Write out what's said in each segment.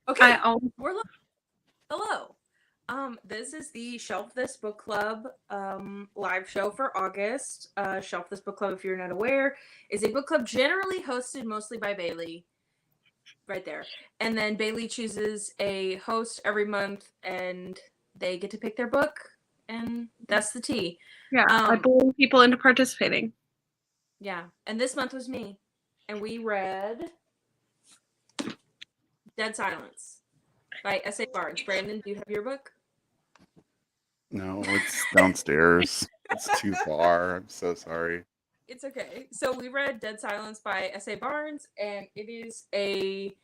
Okay, I we're live. Hello. This is the Shelf This Book Club live show for August. Shelf This Book Club, if you're not aware, is a book club generally hosted mostly by Bailey, right there. And then Bailey chooses a host every month, and they get to pick their book, and that's the tea. I bully people into participating. Yeah, and this month was me, and we read Dead Silence by S.A. Barnes. Brandon, do you have your book? No, it's downstairs. It's too far. I'm so sorry. It's okay. So we read Dead Silence by S.A. Barnes, and it is a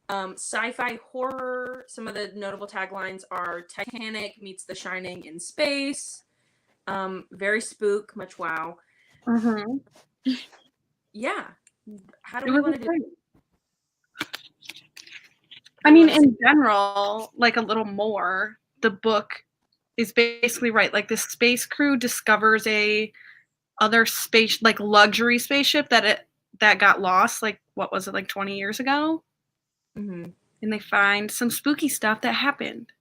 sci-fi horror. Some of the notable taglines are Titanic meets The Shining in space. Very spook, much wow. Mm-hmm. Yeah. How do we want to do it? I mean, in general, like a little more, the book is basically right. Like this space crew discovers a other space, like luxury spaceship that got lost. Like what was it, like 20 years ago? Mm-hmm. And they find some spooky stuff that happened.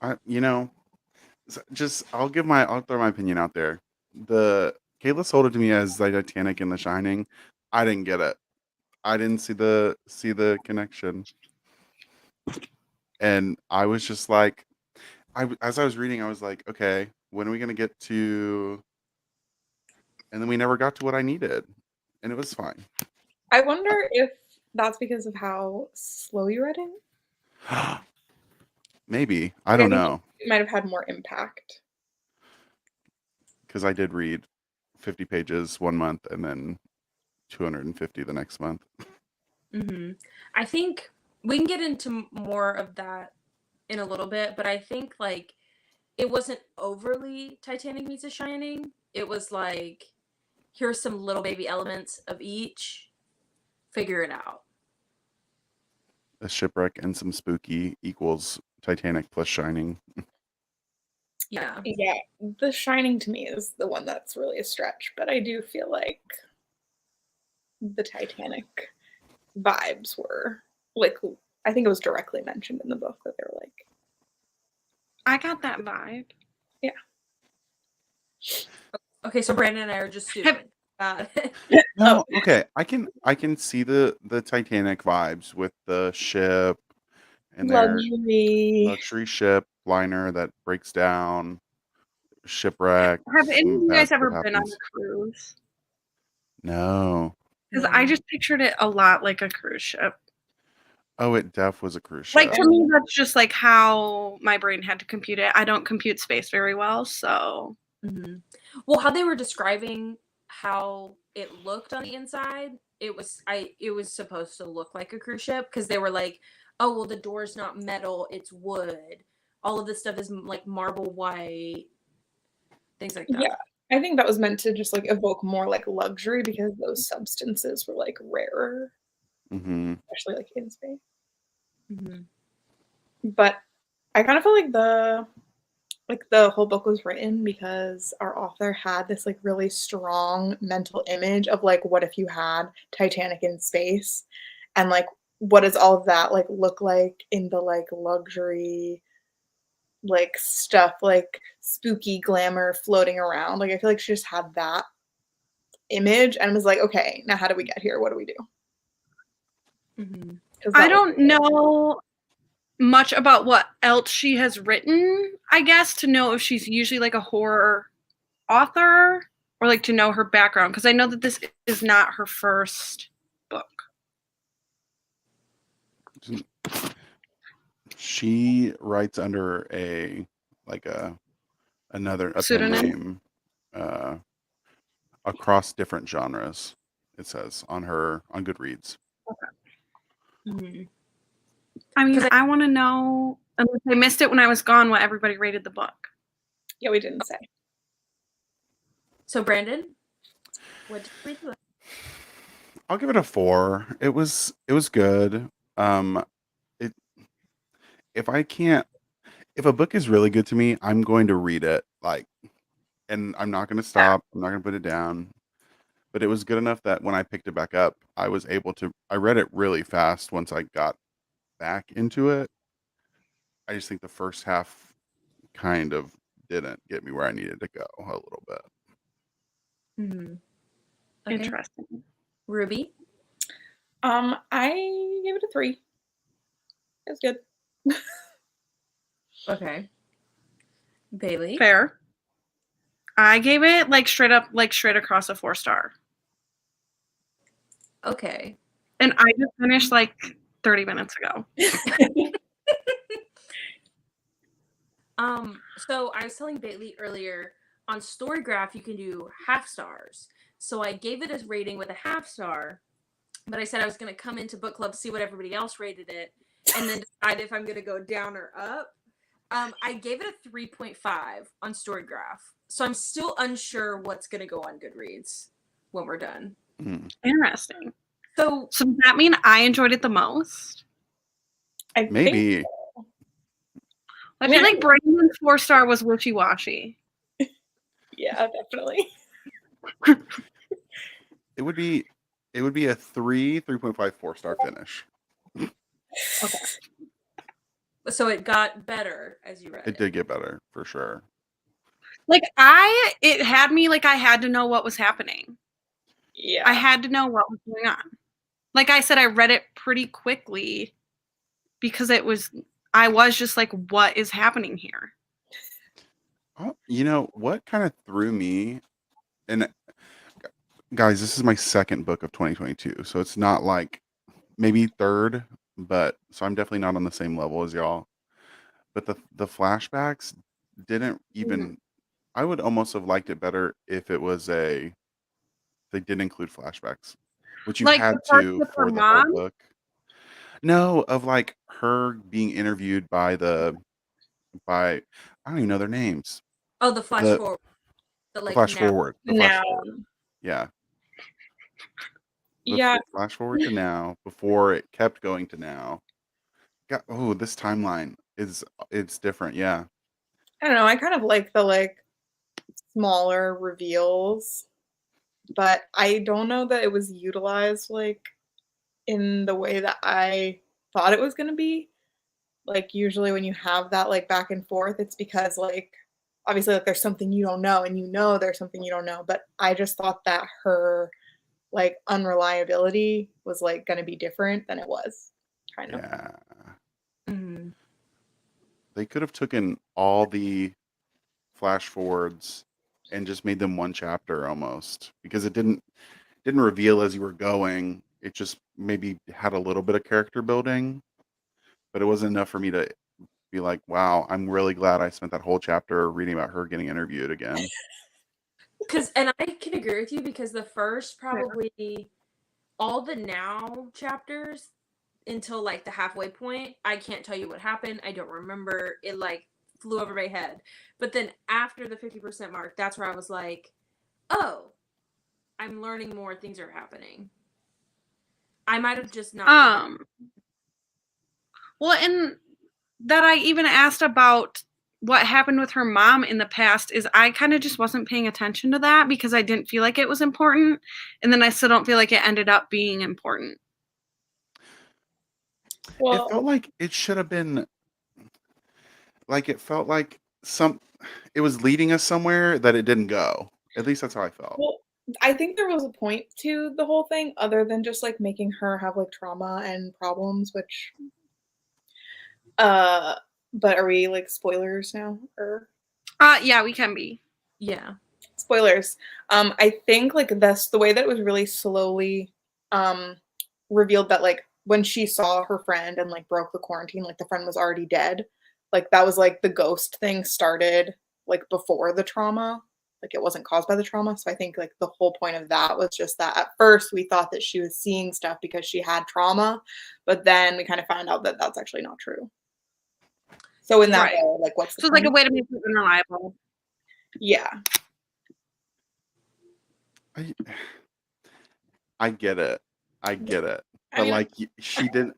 I'll throw my opinion out there. Kayla sold it to me as the Titanic and The Shining. I didn't get it. I didn't see the connection, and I was just like, as I was reading, I was like, okay, when are we gonna get to? And then we never got to what I needed, and it was fine. I wonder if that's because of how slow you read it. Maybe. I don't know. It might have had more impact. Because I did read 50 pages one month and then 250 the next month. Mm-hmm. I think we can get into more of that in a little bit, but I think like it wasn't overly Titanic meets The Shining. It was like, here's some little baby elements of each. Figure it out. A shipwreck and some spooky equals Titanic plus Shining. Yeah. Yeah, The Shining to me is the one that's really a stretch, but I do feel like the Titanic vibes were like, I think it was directly mentioned in the book that they were like, I got that vibe. Yeah. Okay, so Brandon and I are just stupid. No, okay. I can see the Titanic vibes with the ship and their luxury ship liner that breaks down, shipwreck. Have any of you guys ever been on a cruise? No. Because I just pictured it a lot like a cruise ship. Oh, it was a cruise ship. Like to me, that's just like how my brain had to compute it. I don't compute space very well, so. Mm-hmm. Well, how they were describing how it looked on the inside, it was supposed to look like a cruise ship because they were like, oh well, the door's not metal, it's wood. All of this stuff is like marble white, things like that. Yeah, I think that was meant to just like evoke more like luxury because those substances were like rarer, especially like in space. Mm-hmm. But I kind of feel like the whole book was written because our author had this like really strong mental image of like, what if you had Titanic in space, and like what does all of that like look like in the like luxury like stuff, like spooky glamour floating around. Like I feel like she just had that image and was like, okay, now how do we get here? What do we do? Mm-hmm. I don't know much about what else she has written, I guess, to know if she's usually like a horror author or like to know her background, because I know that this is not her first book. She writes under another pseudonym across different genres. It says on Goodreads. Okay. Mm-hmm. I mean, I want to know, unless I missed it when I was gone, what everybody rated the book. Yeah, we didn't say. So Brandon, what did we do? I'll give it a 4. It was good. If a book is really good to me, I'm going to read it, and I'm not going to stop. I'm not going to put it down. but it was good enough that when I picked it back up, I was able to. I read it really fast once I got back into it. I just think the first half kind of didn't get me where I needed to go a little bit. Mm-hmm. Okay. Interesting. Ruby? I gave it a 3. It was good. Okay. Bailey? Fair. I gave it straight across a 4-star. Okay. And I just finished 30 minutes ago. So I was telling Bailey earlier, on Storygraph you can do half stars. So I gave it a rating with a half star, but I said I was going to come into book club, see what everybody else rated it, and then decide if I'm going to go down or up. I gave it a 3.5 on Storygraph. So I'm still unsure what's going to go on Goodreads when we're done. Interesting. So does that mean I enjoyed it the most? Maybe. I feel like Brandon's 4-star was wishy-washy. Yeah, definitely. It would be a 3.5, 4-star finish. Okay. So it got better as you read it. It did get better for sure. It had me I had to know what was happening. Yeah. I had to know what was going on. Like I said, I read it pretty quickly because I was just what is happening here? Oh, you know what kind of threw me, and guys, this is my second book of 2022, so it's not maybe third, but so I'm definitely not on the same level as y'all. But the flashbacks didn't even. I would almost have liked it better if it was they did include flashbacks, which you had to for the whole book. No, of her being interviewed by I don't even know their names. Oh, the flash forward. The flash forward. The flash forward. Yeah. Flash forward to now before it kept going to now. This timeline it's different. Yeah. I don't know. I kind of like the smaller reveals, but I don't know that it was utilized in the way that I thought it was going to be. Usually when you have that back and forth, it's because obviously there's something you don't know, and there's something you don't know. But I just thought that her unreliability was going to be different than it was. Kind of. Yeah. Mm-hmm. They could have taken all the flash forwards and just made them one chapter almost, because it didn't reveal as you were going. It just maybe had a little bit of character building, but it wasn't enough for me to be like, wow, I'm really glad I spent that whole chapter reading about her getting interviewed again. And I can agree with you, because the first probably all the now chapters until the halfway point, I can't tell you what happened. I don't remember. It flew over my head. But then after the 50% mark, that's where I was like, oh, I'm learning more. Things are happening. I might have just not. Well, and that I even asked about what happened with her mom in the past is I kind of just wasn't paying attention to that because I didn't feel like it was important. And then I still don't feel like it ended up being important. Well, it felt like it should have been it felt like it was leading us somewhere that it didn't go. At least that's how I felt. Well, I think there was a point to the whole thing other than just making her have trauma and problems, which but are we spoilers now, or yeah, we can be. Yeah, spoilers. I think the way that it was really slowly revealed that when she saw her friend and broke the quarantine, the friend was already dead. That was the ghost thing started before the trauma. It wasn't caused by the trauma. So I think the whole point of that was just that at first we thought that she was seeing stuff because she had trauma, but then we kind of found out that that's actually not true. So in that way, what's the point? A way to make it unreliable. Yeah. I get it. But she didn't.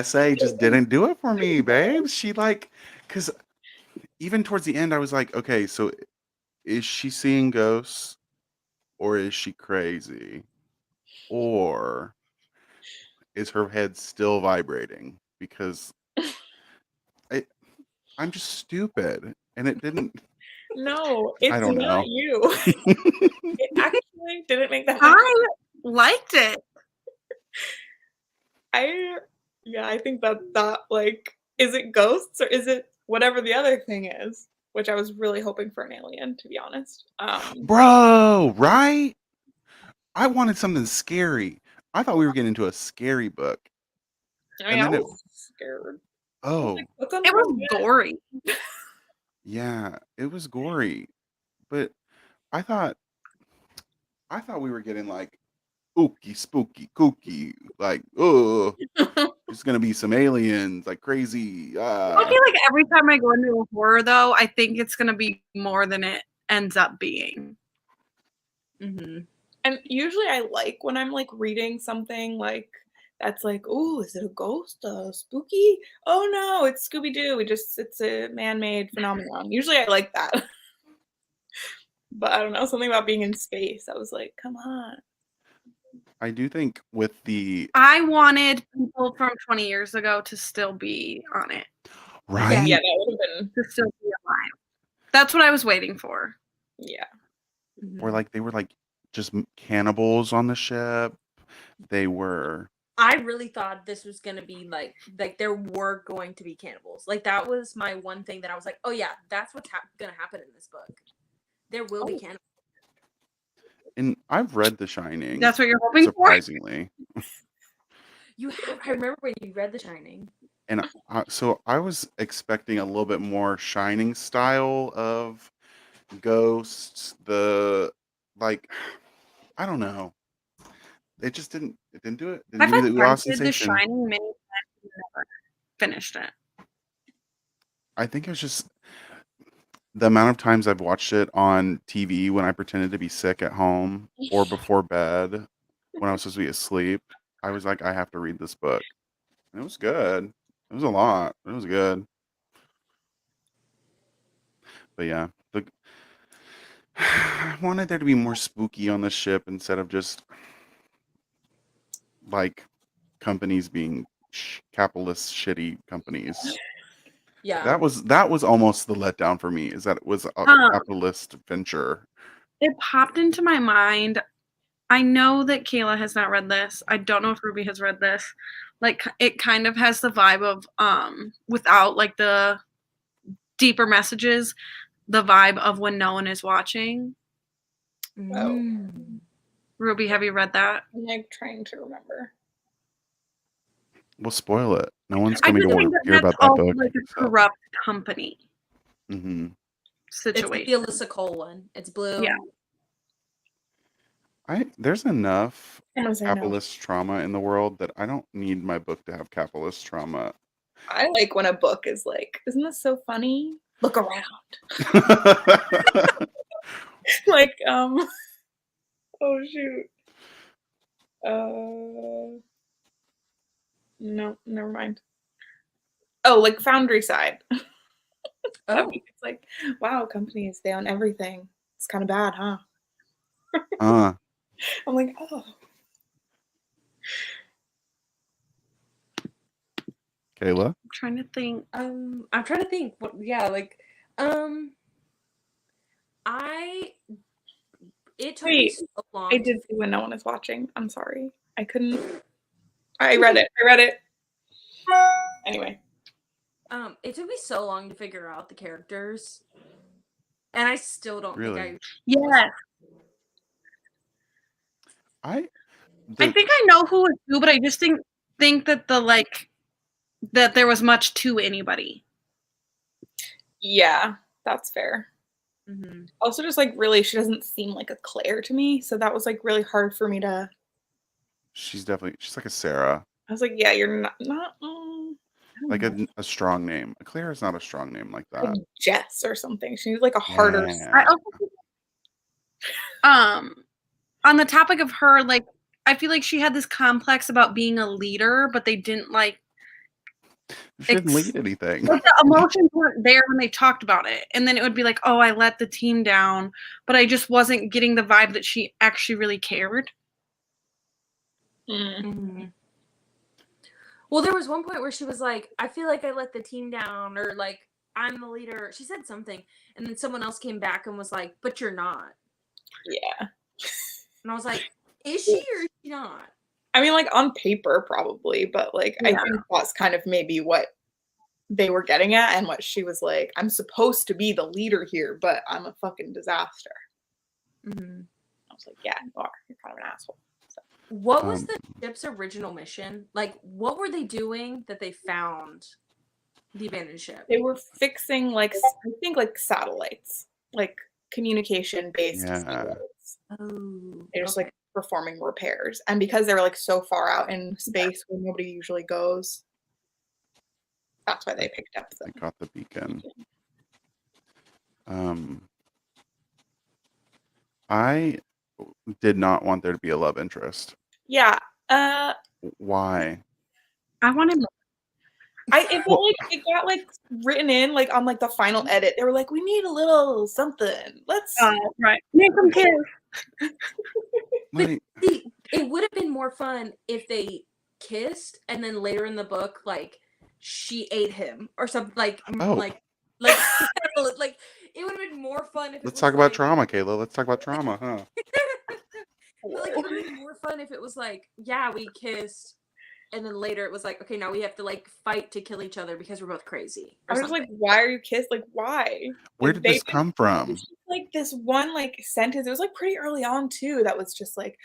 SA just didn't do it for me, babe. She because even towards the end, I was like, okay, so is she seeing ghosts? or is she crazy? Or is her head still vibrating? Because I'm just stupid. And it didn't. No, I it's don't not know. you. It actually didn't make that happen. I liked it. I think that like, is it ghosts or is it whatever the other thing is? Which I was really hoping for an alien, to be honest. Bro, right? I wanted something scary. I thought we were getting into a scary book. I mean, And I then was scared. oh, What's on It the was bed? gory. yeah, it was gory. But I thought we were getting like ooky, spooky, kooky, like, oh, there's gonna be some aliens, like crazy. I feel like every time I go into a horror, though, I think it's gonna be more than it ends up being. Mm-hmm. And usually I like when I'm like reading something like that's like, oh, is it a ghost? Spooky? Oh no, it's Scooby-Doo. It's a man-made phenomenon. Usually I like that. But I don't know, something about being in space. I was like, come on. I do think with the I wanted people from 20 years ago to still be on it, right, Yeah, that would have been to still be alive. That's what I was waiting for. yeah. or like they were like just cannibals on the ship. They were. I really thought this was gonna be like there were going to be cannibals. Like that was my one thing that I was like, oh yeah, that's what's gonna happen in this book. There will be cannibals. And I've read The Shining. That's what you're hoping for? Surprisingly. You have. I remember when you read The Shining. And so I was expecting a little bit more Shining style of ghosts. The like, I don't know. It just didn't. It didn't do it. Didn't I've give me the wow attempted The sensation. Shining many times and never finished it. I think it was just the amount of times I've watched it on TV when I pretended to be sick at home or before bed when I was supposed to be asleep. I was like, I have to read this book. And it was good. It was a lot. It was good. But yeah, I wanted there to be more spooky on the ship instead of just like companies being capitalist shitty companies. Yeah. That was almost the letdown for me, is that it was a capitalist venture. It popped into my mind. I know that Kayla has not read this. I don't know if Ruby has read this. Like, it kind of has the vibe of without like the deeper messages, the vibe of When No One Is Watching. Ruby, have you read that? I'm like trying to remember. We'll spoil it. No one's I going to just go think hear about that's that also book. like a corrupt company Mm-hmm. situation. It's the Alyssa Cole one. It's blue. Yeah. There's enough I'm gonna say no. capitalist trauma in the world that I don't need my book to have capitalist trauma. I like when a book is like, isn't this so funny? Look around. Like, oh shoot. No, never mind. Oh, like Foundry Side. Oh. It's like, wow, companies, they own everything. It's kind of bad, huh? I'm like, oh. Kayla? I'm trying to think. I'm trying to think. What? Yeah, like, it took me so long. I did see When No One Is Watching. I'm sorry. I couldn't. I read it. Anyway. It took me so long to figure out the characters, and I still don't Really? think Yes. I think I know who it's who, but I just think that that there was much to anybody. Yeah, that's fair. Mm-hmm. Also, just like really, she doesn't seem like a Claire to me, so that was like really hard for me to. she's like a Sarah. I was like, yeah, you're not Like a strong name. A Claire is not a strong name like that. like Jess or something. She needs like a harder. Yeah. I also on the topic of her, like, I feel like she had this complex about being a leader, but they didn't like She didn't lead anything. Like the emotions weren't there when they talked about it. And then it would be like, oh, I let the team down. But I just wasn't getting the vibe that she actually really cared. Mm-hmm. Well, there was one point where she was like, I feel like I let the team down, or like, I'm the leader. She said something. And then someone else came back and was like, but you're not. Yeah. And I was like, is she or is she not? I mean, like, on paper, probably, but, like, I think that's kind of maybe what they were getting at, and what she was like, I'm supposed to be the leader here, but I'm a fucking disaster. Mm-hmm. I was like, yeah, you are. You're kind of an asshole. So. What was the ship's original mission? Like, what were they doing that they found the abandoned ship? They were fixing, like, I think, like, satellites, like, communication-based satellites. Oh. They're just, like, performing repairs. And because they were, like, so far out in space where nobody usually goes, that's why they picked up I got the beacon. I did not want there to be a love interest. Yeah. Why? I wanted It got like written in like on like the final edit. They were like, we need a little something. Let's right. Make them kiss. But see, it would have been more fun if they kissed and then later in the book, like she ate him or something like like it would have been more fun if Let's talk about trauma, Kayla. Let's talk about trauma, huh? But like it would have been more fun if it was like, yeah, we kissed. And then later it was like, okay, now we have to like fight to kill each other because we're both crazy. I was like, why are you kissed? Like, why? Where did this come from? Like this one like sentence. It was like pretty early on too. That was just like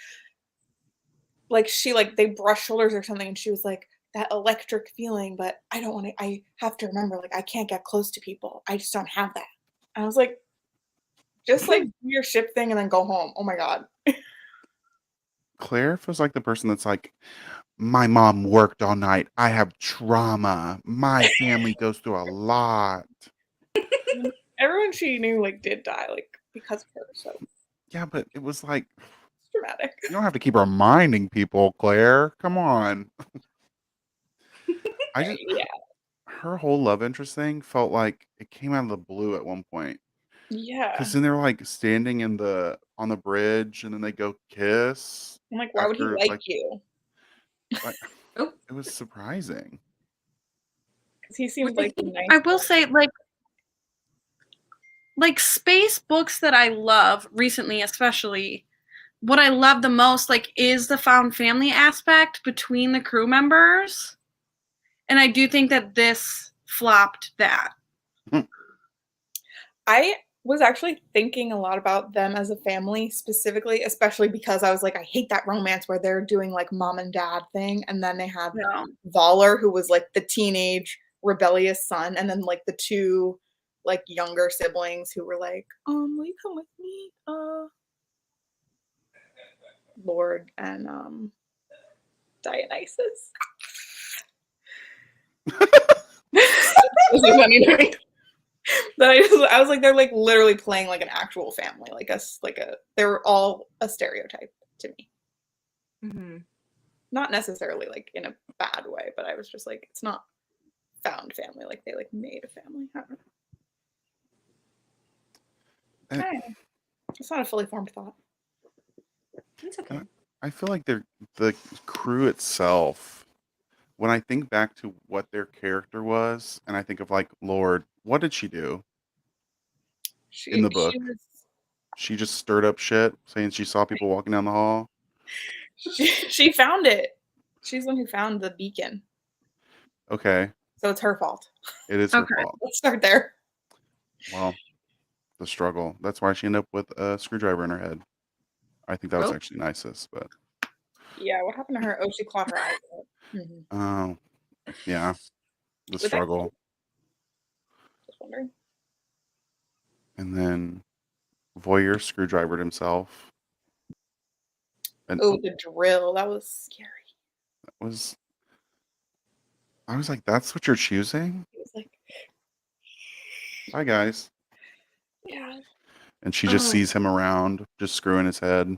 she like they brushed shoulders or something, and she was like that electric feeling. But I don't want to. I have to remember like I can't get close to people. I just don't have that. And I was like, just like do your ship thing and then go home. Oh my god. Claire feels like the person that's like, my mom worked all night. I have trauma. My family goes through a lot. Everyone she knew like did die like because of her. So yeah, but it was like it's dramatic. You don't have to keep reminding people, Claire. Come on. Her whole love interest thing felt like it came out of the blue at one point. Yeah. Because then they're like standing on the bridge, and then they go kiss. I'm like, why would he like you? Like, it was surprising. Because he seems like a nice I will say, like space books that I love recently, especially, what I love the most, like, is the found family aspect between the crew members. And I do think that this flopped that. I was actually thinking a lot about them as a family specifically, especially because I was like, I hate that romance where they're doing like mom and dad thing. And then they had Voller, who was like the teenage rebellious son. And then like the two like younger siblings who were like, will you come with me? Lord and Dionysus. Was funny to me. That I was like, they're like literally playing like an actual family, like us, they were all a stereotype to me. Mm-hmm. Not necessarily like in a bad way, but I was just like, it's not found family, like they like made a family. I don't know. It's not a fully formed thought. It's okay. I feel like the crew itself, when I think back to what their character was, and I think of like Lord, what did she do in the book? She just stirred up shit, saying she saw people walking down the hall. She found it. She's the one who found the beacon. Okay. So it's her fault. It is her fault. Let's start there. Well, the struggle. That's why she ended up with a screwdriver in her head. I think that was actually nicest, but yeah, what happened to her? Oh, she clawed her eyes out. Mm-hmm. Oh, yeah, the struggle. Just wondering. And then Voyeur screwdrivered himself. And the drill. That was scary. I was like, that's what you're choosing? It was like, hi, guys. Yeah. And she just sees him around, just screwing his head.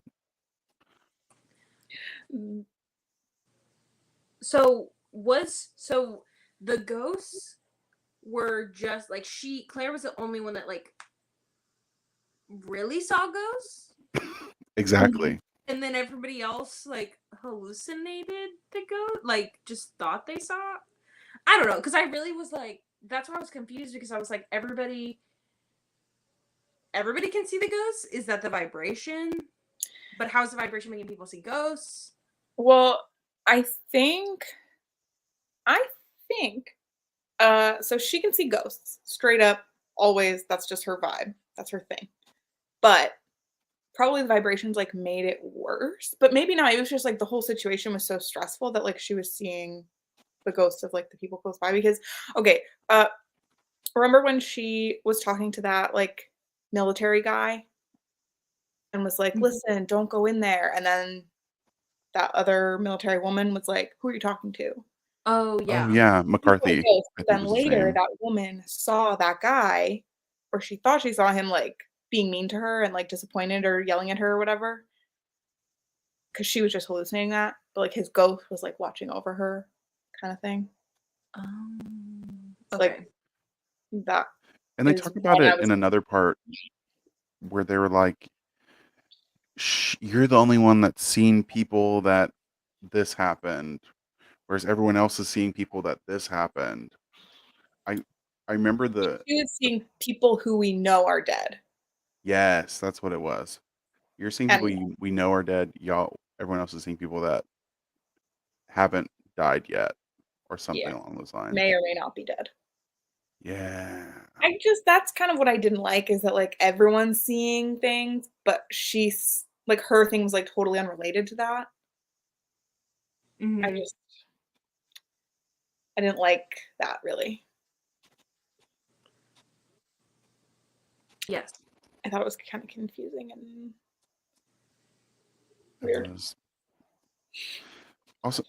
So the ghosts were just like Claire was the only one that like really saw ghosts. Exactly. And then everybody else like hallucinated the ghost, like just thought they saw. I don't know, because I really was like, that's why I was confused, because I was like, everybody can see the ghosts. Is that the vibration? But how's the vibration making people see ghosts? Well, I think so she can see ghosts straight up, always. That's just her vibe. That's her thing. But probably the vibrations like made it worse. But maybe not. It was just like the whole situation was so stressful that like she was seeing the ghosts of like the people close by. Because okay, remember when she was talking to that like military guy and was like, listen, don't go in there. And then that other military woman was like, who are you talking to? Oh Oh yeah. yeah, McCarthy. But then later that woman saw that guy, or she thought she saw him like being mean to her and like disappointed or yelling at her or whatever. Because she was just hallucinating that. But like his ghost was like watching over her kind of thing. Okay. Like that. And they talk about it in another part where they were like, you're the only one that's seen people that this happened, whereas everyone else is seeing people that this happened. I remember she was seeing people who we know are dead. Yes, that's what it was. You're seeing people we know are dead. Everyone else is seeing people that haven't died yet, or something along those lines. May or may not be dead. Yeah. That's kind of what I didn't like, is that like everyone's seeing things, but she's like, her thing was like totally unrelated to that. I didn't like that really. Yes. I thought it was kind of confusing and weird. Also,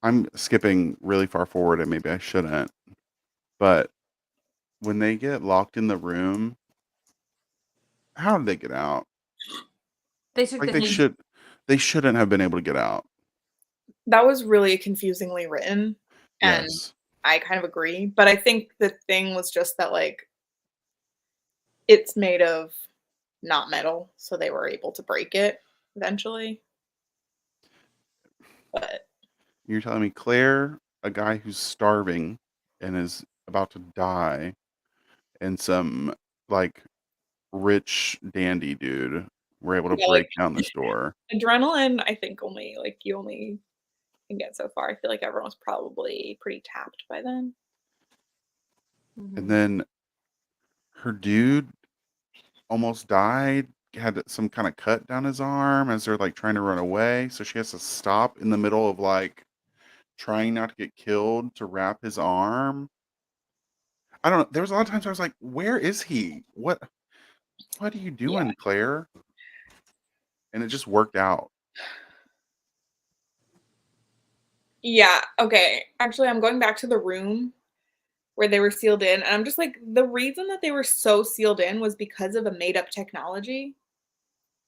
I'm skipping really far forward, and maybe I shouldn't, but when they get locked in the room, how did they get out? They took like they shouldn't have been able to get out. That was really confusingly written, and Yes. I kind of agree. But I think the thing was just that like it's made of not metal, so they were able to break it eventually. But You're telling me Claire, a guy who's starving and is about to die, and some like rich dandy dude were able to break down this door. Adrenaline, I think you only can get so far. I feel like everyone was probably pretty tapped by then. And then her dude almost died, had some kind of cut down his arm as they're like trying to run away. So she has to stop in the middle of like trying not to get killed to wrap his arm. I don't know. There was a lot of times I was like, where is he? What are you doing, Claire? And it just worked out. Yeah, okay. Actually, I'm going back to the room where they were sealed in, and I'm just like, the reason that they were so sealed in was because of a made-up technology.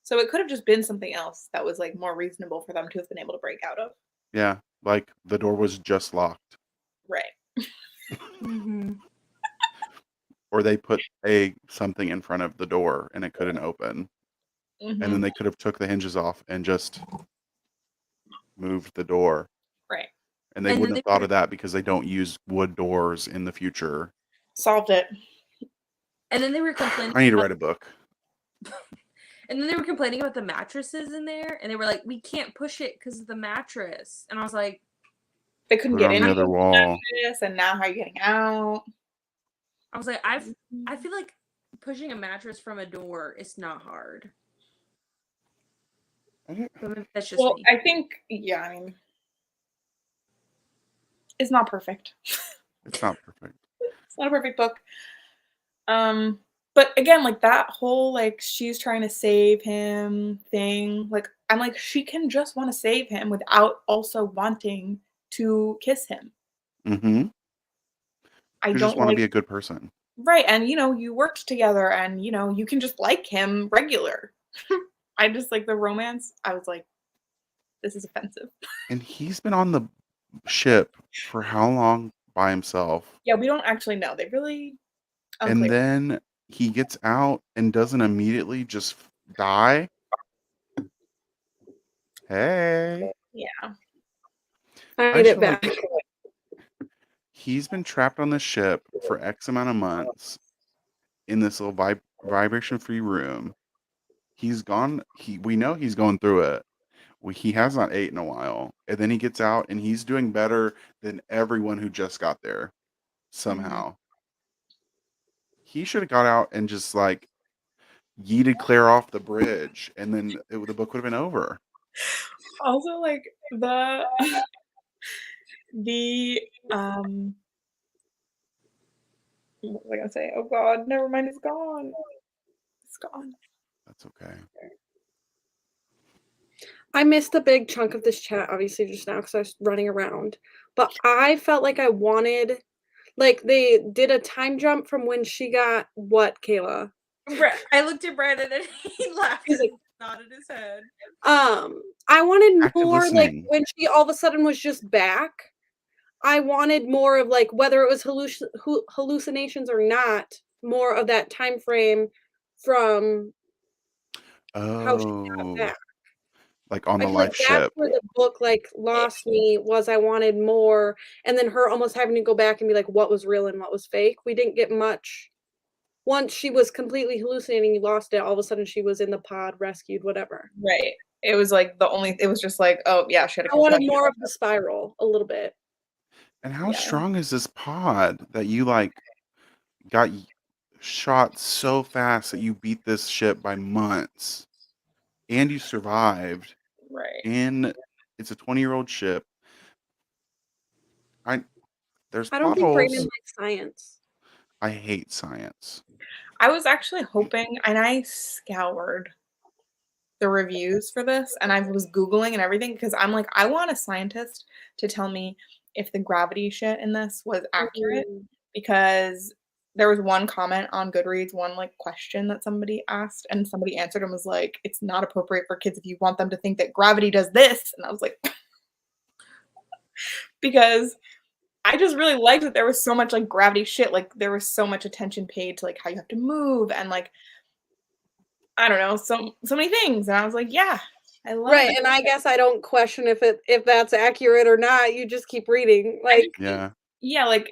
So it could have just been something else that was like more reasonable for them to have been able to break out of. Yeah, like the door was just locked. Right. Or they put something in front of the door and it couldn't open. And then they could have took the hinges off and just moved the door. Right. And they wouldn't have thought of that because they don't use wood doors in the future. Solved it. And then they were complaining. I need to write a book. And then they were complaining about the mattresses in there, and they were like, "We can't push it because of the mattress." And I was like, "They couldn't get in the other wall." And now how are you getting out? I was like, I feel like pushing a mattress from a door is not hard. That's just me. I think, I mean, it's not perfect. It's not perfect. It's not a perfect book. But again, like that whole like she's trying to save him thing, like I'm like, she can just want to save him without also wanting to kiss him. I just want to be a good person. Right. And you worked together and you can just like him regular. I just like the romance. I was like, this is offensive. And he's been on the ship for how long by himself? Yeah, we don't actually know. They really And unclear. then he gets out and doesn't immediately just die? Hey. Yeah. I I need just it feel like back. he's been trapped on the ship for X amount of months in this little vibration-free room. He's gone. We know he's going through it. He has not ate in a while, and then he gets out and he's doing better than everyone who just got there. Somehow, he should have got out and just like yeeted Claire off the bridge, and then the book would have been over. Also, like the what was I gonna say? Oh God, never mind. It's gone. It's gone. That's okay. I missed a big chunk of this chat, obviously, just now because I was running around. But I felt like I wanted, like, they did a time jump from when she got what, Kayla? I looked at Brandon and he laughed He's and like, nodded his head. I wanted Active more, like, listening. when she all of a sudden was just back. I wanted more of, like, whether it was hallucinations or not, more of that time frame from how she got Oh, back. like on I the feel like life that's ship. where the book, like, lost me, was I wanted more, and then her almost having to go back and be like, what was real and what was fake. We didn't get much. Once she was completely hallucinating, you lost it. All of a sudden, she was in the pod, rescued, whatever. Right. It was like it was just like, oh yeah, she had a I wanted concussion. more of the spiral, a little bit. And how Yeah. strong is this pod that you like got shot so fast that you beat this ship by months and you survived? Right. And it's a 20-year-old ship. There's I don't plot think Brayden holes. likes science. I hate science. I was actually hoping, and I scoured the reviews for this, and I was Googling and everything because I'm like, I want a scientist to tell me if the gravity shit in this was accurate, because there was one comment on Goodreads, one like question that somebody asked, and somebody answered and was like, it's not appropriate for kids if you want them to think that gravity does this. And I was like, because I just really liked that there was so much like gravity shit. Like there was so much attention paid to like how you have to move and like, I don't know, so many things. And I was like, yeah, I love Right, it. and I guess I don't question if that's accurate or not. You just keep reading. Like, Yeah. Yeah, like,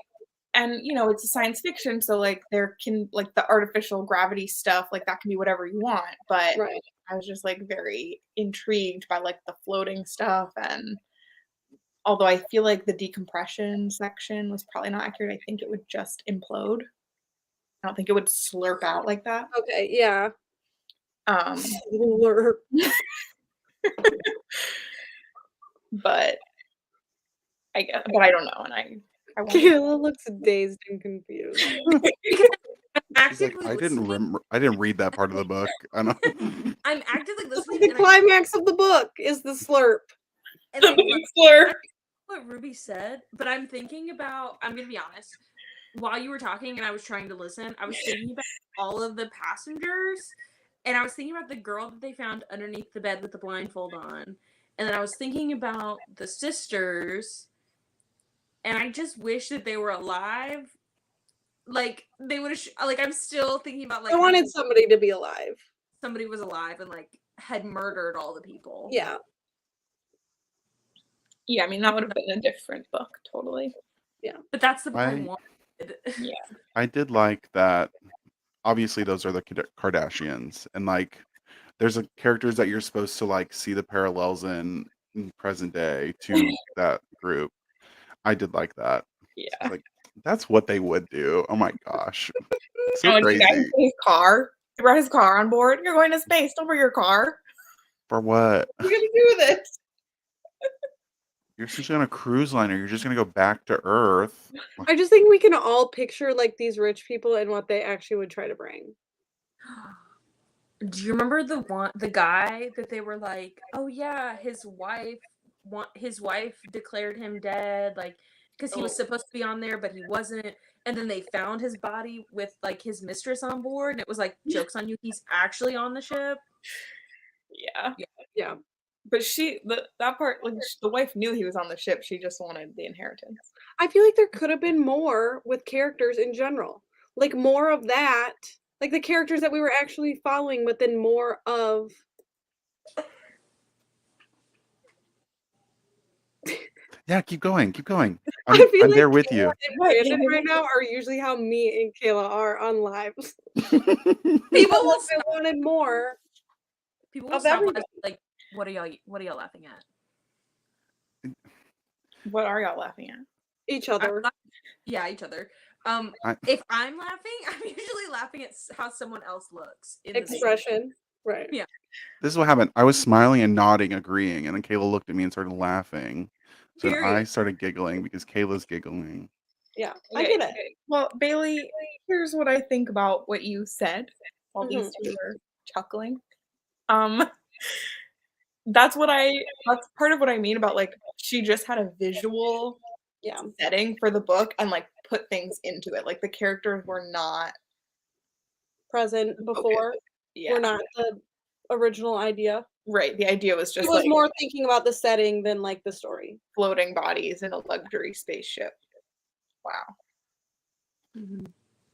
and you know, it's a science fiction, so like there can like the artificial gravity stuff, like that can be whatever you want. But right. I was just like very intrigued by like the floating stuff, and although I feel like the decompression section was probably not accurate, I think it would just implode. I don't think it would slurp out like that. Okay, yeah. Um, Slurp. but I guess, but I don't know, and I want Kayla looks dazed and confused. She's like, I didn't read that part of the book. I know. I'm actively listening. The climax of the book is the slurp. And I slurp. what Ruby said, but I'm thinking about, I'm gonna be honest, while you were talking and I was trying to listen, I was thinking about all of the passengers, and I was thinking about the girl that they found underneath the bed with the blindfold on, and then I was thinking about the sisters, and I just wish that they were alive. Like they would have, like I'm still thinking about like I wanted somebody to be alive. somebody was alive and like had murdered all the people. Yeah. Yeah, I mean that would have been a different book, totally. Yeah, but that's the book I wanted. Yeah, I did like that. Obviously, those are the Kardashians, and like, there's characters that you're supposed to like see the parallels in present day to that group. I did like that. Yeah, like that's what they would do. Oh my gosh, so oh, crazy. His car. He brought his car on board. You're going to space. Don't bring your car. For what? What are you gonna do with it? You're just on a cruise liner. You're just gonna go back to Earth. I just think we can all picture like these rich people and what they actually would try to bring. Do you remember the guy that they were like, oh yeah, his wife declared him dead, like because he was supposed to be on there but he wasn't, and then they found his body with like his mistress on board, and it was like, jokes on you, he's actually on the ship. Yeah. Yeah. But that part, like the wife knew he was on the ship. She just wanted the inheritance. I feel like there could have been more with characters in general. Like more of that. Like the characters that we were actually following, but then more of Yeah, keep going. I feel I'm like there with you. Brandon right now are usually how me and Kayla are on lives. People will I wanted more. People will of stop everybody. us, like, what are y'all laughing at? What are y'all laughing at? Each other. Yeah, each other. If I'm laughing, I'm usually laughing at how someone else looks in Expression. Right. Yeah. This is what happened. I was smiling and nodding, agreeing, and then Kayla looked at me and started laughing. So then I Period. started giggling because Kayla's giggling. Yeah, I get it. Well, Bailey, here's what I think about what you said while these two were chuckling. That's part of what I mean about like she just had a visual setting for the book and like put things into it. Like the characters were not present before. We're not the original idea. Right. The idea was just it was like more thinking about the setting than like the story. Floating bodies in a luxury spaceship. Wow. Mm-hmm.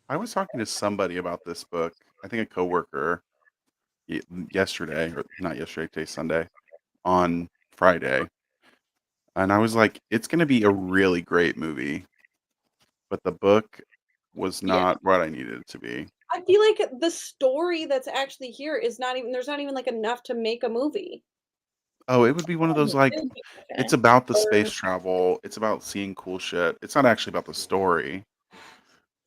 I was talking to somebody about this book. I think a coworker yesterday, or not yesterday, today's Sunday, on Friday. And I was like, it's going to be a really great movie. But the book was not what I needed it to be. I feel like the story that's actually here is there's not even like enough to make a movie. Oh, it would be one of those like, it's about the space travel. It's about seeing cool shit. It's not actually about the story.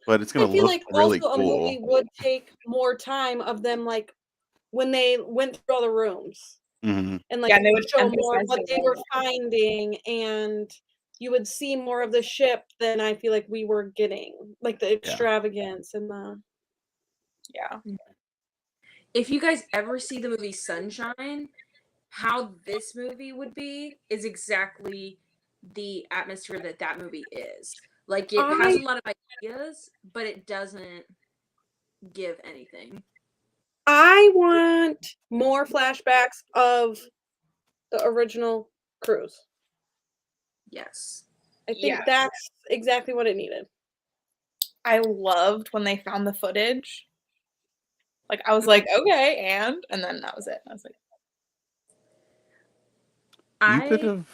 But it's going to look really cool. A movie would take more time of them, like when they went through all the rooms, and like they would show more of what they were finding, and you would see more of the ship than I feel like we were getting, like the extravagance and the. If you guys ever see the movie Sunshine, how this movie would be is exactly the atmosphere that movie is. Like it has a lot of ideas, but it doesn't give anything. I want more flashbacks of the original cruise. Yes. I think that's exactly what it needed. I loved when they found the footage. Like I was like, okay, and then that was it. I was like, you could have.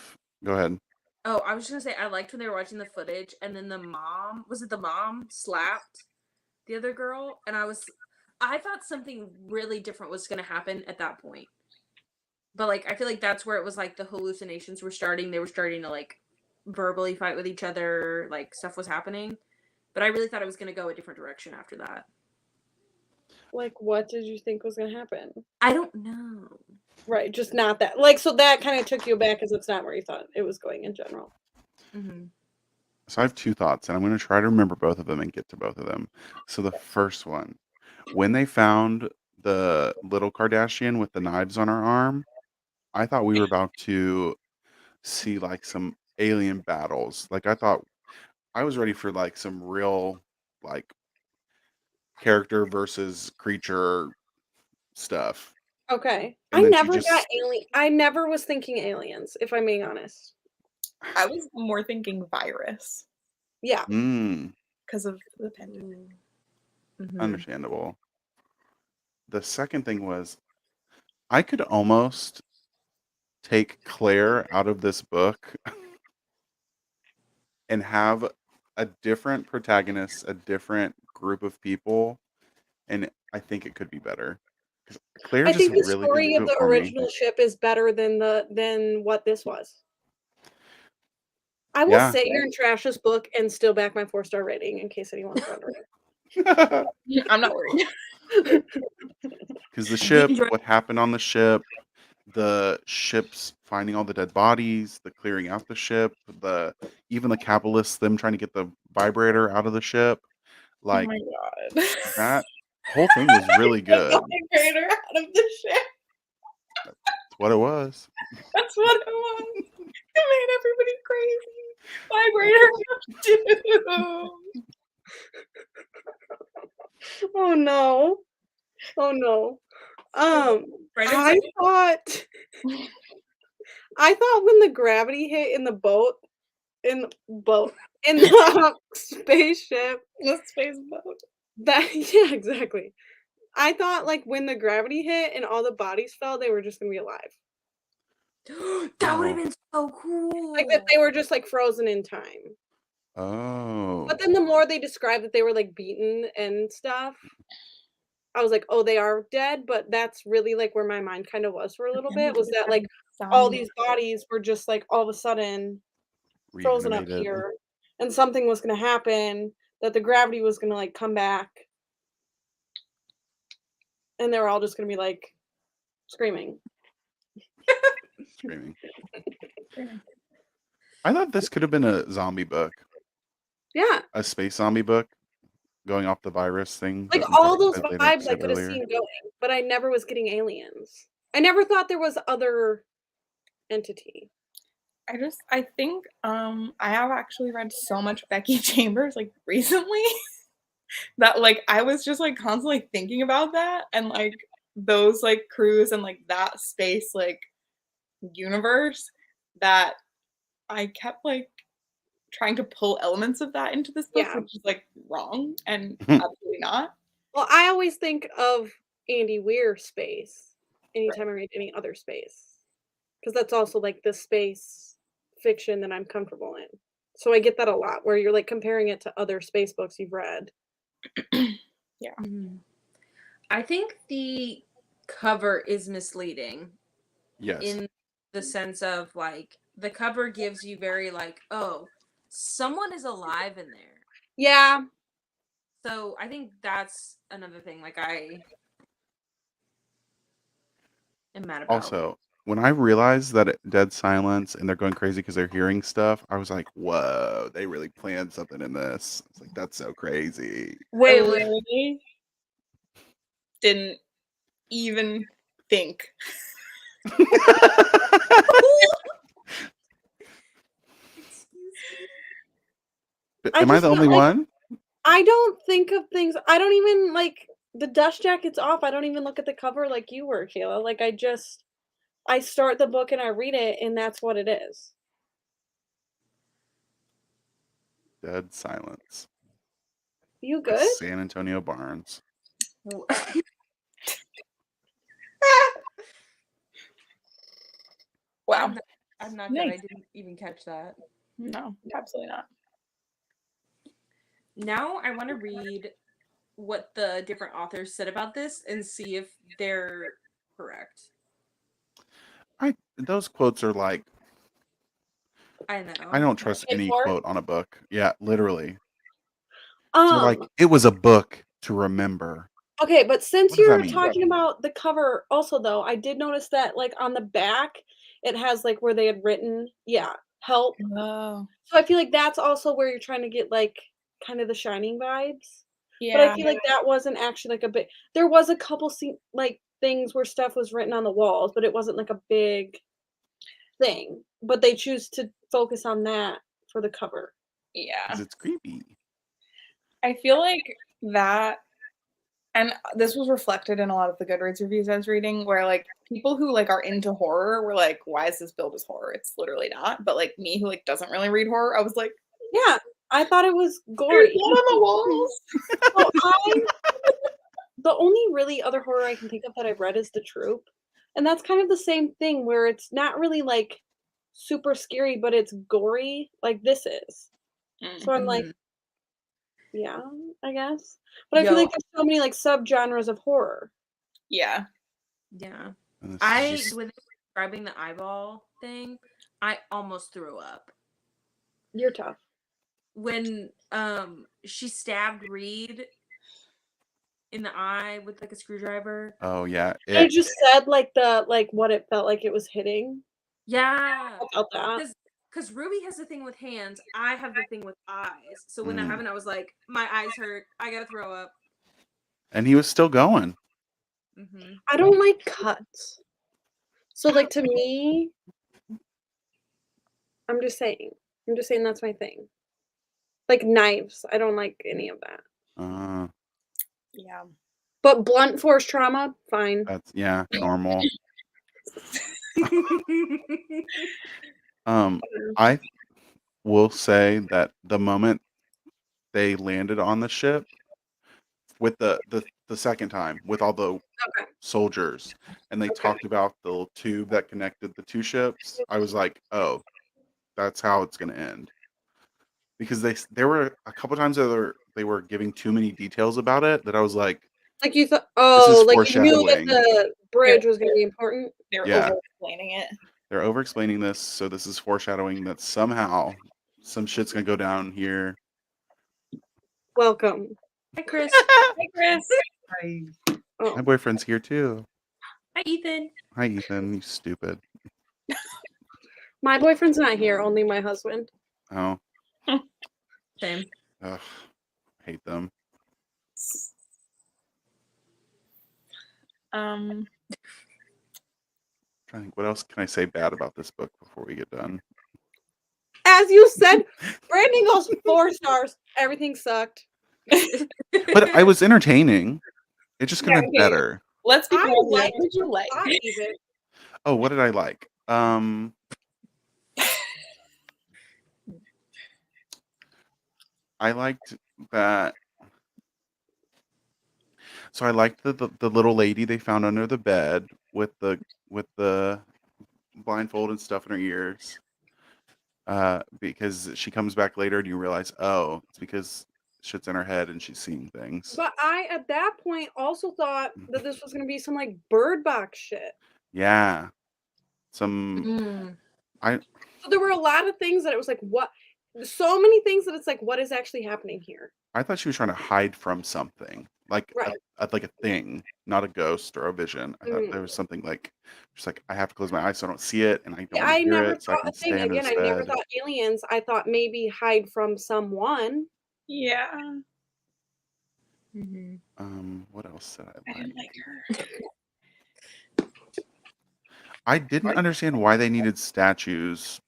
Go ahead. Oh, I was just gonna say I liked when they were watching the footage, and then the mom slapped the other girl, and I thought something really different was gonna happen at that point. But like I feel like that's where it was like the hallucinations were starting. They were starting to like verbally fight with each other, like stuff was happening. But I really thought it was gonna go a different direction after that. Like, what did you think was gonna happen? I don't know. Right, just not that. Like, so that kind of took you back because it's not where you thought it was going in general. Mm-hmm. So I have two thoughts, and I'm going to try to remember both of them and get to both of them. So the first one, when they found the little Kardashian with the knives on her arm, I thought we were about to see like some alien battles. Like I was ready for like some real like character versus creature stuff. Okay. I never got alien. I never was thinking aliens, if I'm being honest. I was more thinking virus. Yeah. Because of the pandemic. Understandable. The second thing was I could almost take Claire out of this book and have a different protagonist, a different group of people, and I think it could be better. Claire I think the really story of the original ship is better than what this was. I will sit here and trash this book and still back my 4-star rating in case anyone's wondering. I'm not worried. Because the ship, what happened on the ship, the ship's finding all the dead bodies, the clearing out the ship, even the capitalists, them trying to get the vibrator out of the ship. Like, oh my God. That whole thing was really good. The vibrator out of the ship. That's what it was. That's what it was. It made everybody crazy. Vibrator. Oh no. Oh no. I thought I thought when the gravity hit in the spaceship, The space boat. yeah, exactly. I thought like when the gravity hit and all the bodies fell, they were just gonna be alive. That would Oh. have been so cool. Like that they were just like frozen in time. Oh. But then the more they described that they were like beaten and stuff, I was like, oh, they are dead. But that's really like where my mind kind of was for a little bit, was that like all these bodies were just like all of a sudden frozen up Reanimated. here, and something was gonna happen, that the gravity was gonna like come back, and they were all just gonna be like screaming. Screaming. I thought this could have been a zombie book, Yeah, a space zombie book, going off the virus thing. like that all those Lena vibes I said could have earlier. seen going, but I never was getting aliens. I never thought there was other entity. I think I have actually read so much Becky Chambers like recently that like I was just like constantly thinking about that and like those like crews and like that space like universe that I kept like trying to pull elements of that into this book, Yeah. which is like wrong and absolutely not. Well, I always think of Andy Weir space anytime I read any other space, because that's also like the space fiction that I'm comfortable in. So I get that a lot, where you're like comparing it to other space books you've read. Mhm. I think the cover is misleading Yes. in the sense of like the cover gives you very like, oh, someone is alive in there. Yeah. So I think that's another thing like I am mad about. Also, when I realized that dead silence and they're going crazy because they're hearing stuff, I was like, "Whoa, they really planned something in this." It's like that's so crazy. I Wait, literally didn't even think. Am I the only one? I don't think of things. I don't even like the dust jacket's off. I don't even look at the cover like you were, Kayla. Like I start the book and I read it, and that's what it is. Dead silence. You by good? San Antonio Barnes. Wow. I'm not good. I didn't even catch that. No, absolutely not. Now I want to read what the different authors said about this and see if they're correct. Those quotes are like, I know. I don't trust any quote on a book. Yeah, literally. So like, it was a book to remember. Okay, but since What does that you're mean? talking about the cover also though, I did notice that like on the back it has like where they had written, help. Oh. So I feel like that's also where you're trying to get like kind of the Shining vibes. Yeah. But I feel like that wasn't actually like a big. There was a couple like things where stuff was written on the walls, but it wasn't like a big thing. But they choose to focus on that for the cover. Yeah. 'Cause it's creepy. I feel like that, and this was reflected in a lot of the Goodreads reviews I was reading, where like people who like are into horror were like, "Why is this billed as horror?" It's literally not. But like me, who like doesn't really read horror, I was like, Yeah, I thought it was gory. "There's blood on the walls." So the only really other horror I can think of that I've read is The Troop, and that's kind of the same thing where it's not really like super scary, but it's gory, like this is. So I'm like, yeah, I guess. But I feel like there's so many like subgenres of horror. Yeah. Yeah. And this is When just- they were describing the eyeball thing, I almost threw up. You're tough. When she stabbed Reed in the eye with like a screwdriver. Oh yeah. I just said like what it felt like it was hitting. Yeah. I felt that. Because Ruby has the thing with hands, I have the thing with eyes. So when that happened, I was like, my eyes hurt. I gotta throw up. And he was still going. Mm-hmm. I don't like cuts. So like to me, I'm just saying that's my thing. Like knives, I don't like any of that. Yeah. But blunt force trauma, fine. That's normal. I will say that the moment they landed on the ship with the second time with all the Okay. soldiers and they Okay. talked about the little tube that connected the two ships, I was like, oh, that's how it's going to end. Because there were a couple times that they were giving too many details about it that I was like, Like you thought, this is like you knew that foreshadowing. the bridge was going to be important. They're Yeah. over-explaining it. They're over explaining this, so this is foreshadowing that somehow some shit's gonna go down here. Welcome. Hi, Chris. Hi, Chris. Oh. My boyfriend's here too. Hi, Ethan. Hi, Ethan. You stupid. My boyfriend's not here, only my husband. Oh, Same. ugh, hate them. Trying to think, what else can I say bad about this book before we get done? As you said, Brandon goes 4 stars. Everything sucked. But I was entertaining. It just could have been better. Let's be I honest. like What did you like? even. Oh, what did I like? I liked that. So I liked the little lady they found under the bed with the blindfold and stuff in her ears. Because she comes back later and you realize, oh, it's because shit's in her head and she's seeing things. But I, at that point, also thought that this was going to be some like Bird Box shit. Yeah. Some So there were a lot of things that it was like, what? So many things that it's like, what is actually happening here? I thought she was trying to hide from something, like Right. like a thing, not a ghost or a vision. I thought there was something like, just like I have to close my eyes so I don't see it, and I don't I hear never it, so I thought can a thing. stay under Again, this I never bed. thought aliens. I thought maybe hide from someone. Yeah. What else did I I like? didn't like her. I didn't understand why they needed statues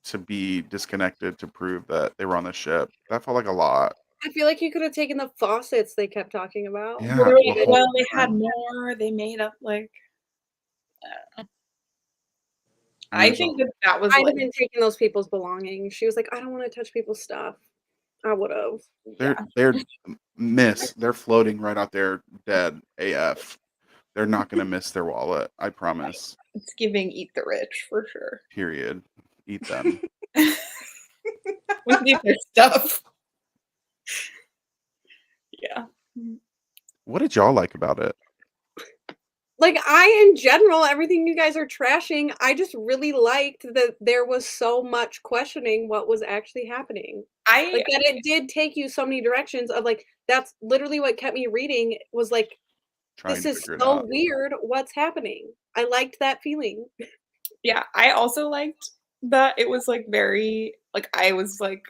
to be disconnected to prove that they were on the ship. That felt like a lot. I feel like you could have taken the faucets they kept talking about. Yeah. Well, the whole they had time. more. They made up like. I I mean, think that was I'd like have been taking those people's belongings. She was like, I don't want to touch people's stuff. I would have. they're floating right out there dead AF. They're not gonna miss their wallet. I promise. it's giving eat the rich for sure. Period. Eat them. We need their stuff. Yeah. What did y'all like about it? Like, I, in general, everything you guys are trashing, I just really liked that there was so much questioning what was actually happening. Like, that it did take you so many directions of, like, that's literally what kept me reading was, like, Trying this to is figure it so out. weird. What's happening? I liked that feeling. Yeah, I also liked that it was like very like I was like,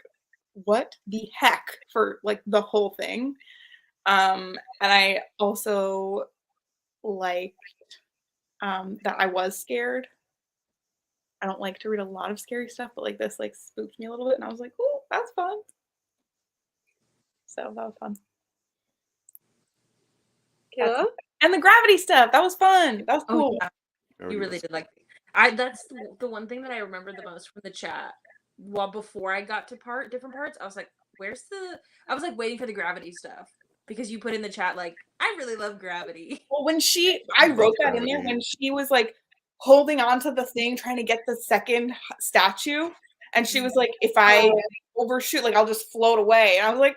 what the heck for like the whole thing. And I also liked that I was scared. I don't like to read a lot of scary stuff, but like this like spooked me a little bit and I was like, oh, that's fun. So that was fun. Yeah. And the gravity stuff, that was fun. That was cool. Yeah. Already You really was- did like. That's the one thing that I remember the most from the chat. Well, before I got to different parts, I was like, "Where's the?" I was like waiting for the gravity stuff because you put in the chat like, "I really love gravity." Well, I wrote that in there when she was like holding on to the thing, trying to get the second statue, and she was like, "If I overshoot, like I'll just float away." And I was like,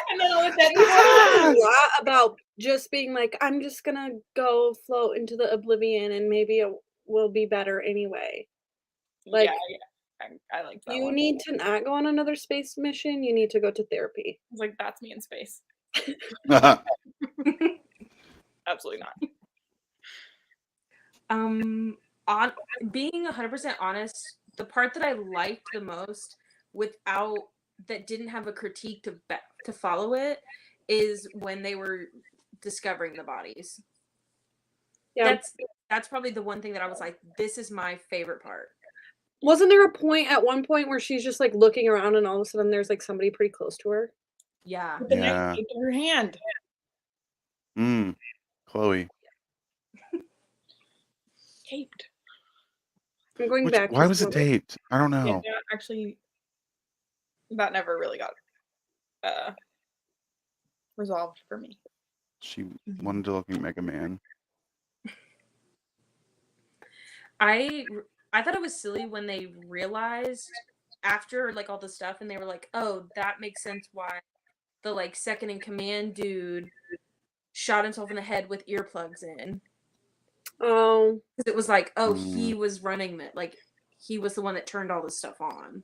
and then all of Talk that. a lot about just being like, I'm just gonna go float into the oblivion and maybe it will be better anyway. Like, I like that. You one. need to not go on another space mission. You need to go to therapy. I was like, that's me in space. Absolutely not. On being 100% honest, the part that I liked the most without that didn't have a critique to follow it is when they were discovering the bodies. Yeah. That's probably the one thing that I was like, this is my favorite part. Wasn't there a point at one point where she's just like looking around and all of a sudden there's like somebody pretty close to her? With the knife in her hand. Chloe. taped. I'm going back. Why was it taped? I don't know. Yeah, actually, that never really got resolved for me. She wanted to look like Mega Man. I thought it was silly when they realized after like all the stuff, and they were like, "Oh, that makes sense why the like second in command dude shot himself in the head with earplugs in." Oh, Because it was like, oh, he was running that, like he was the one that turned all this stuff on.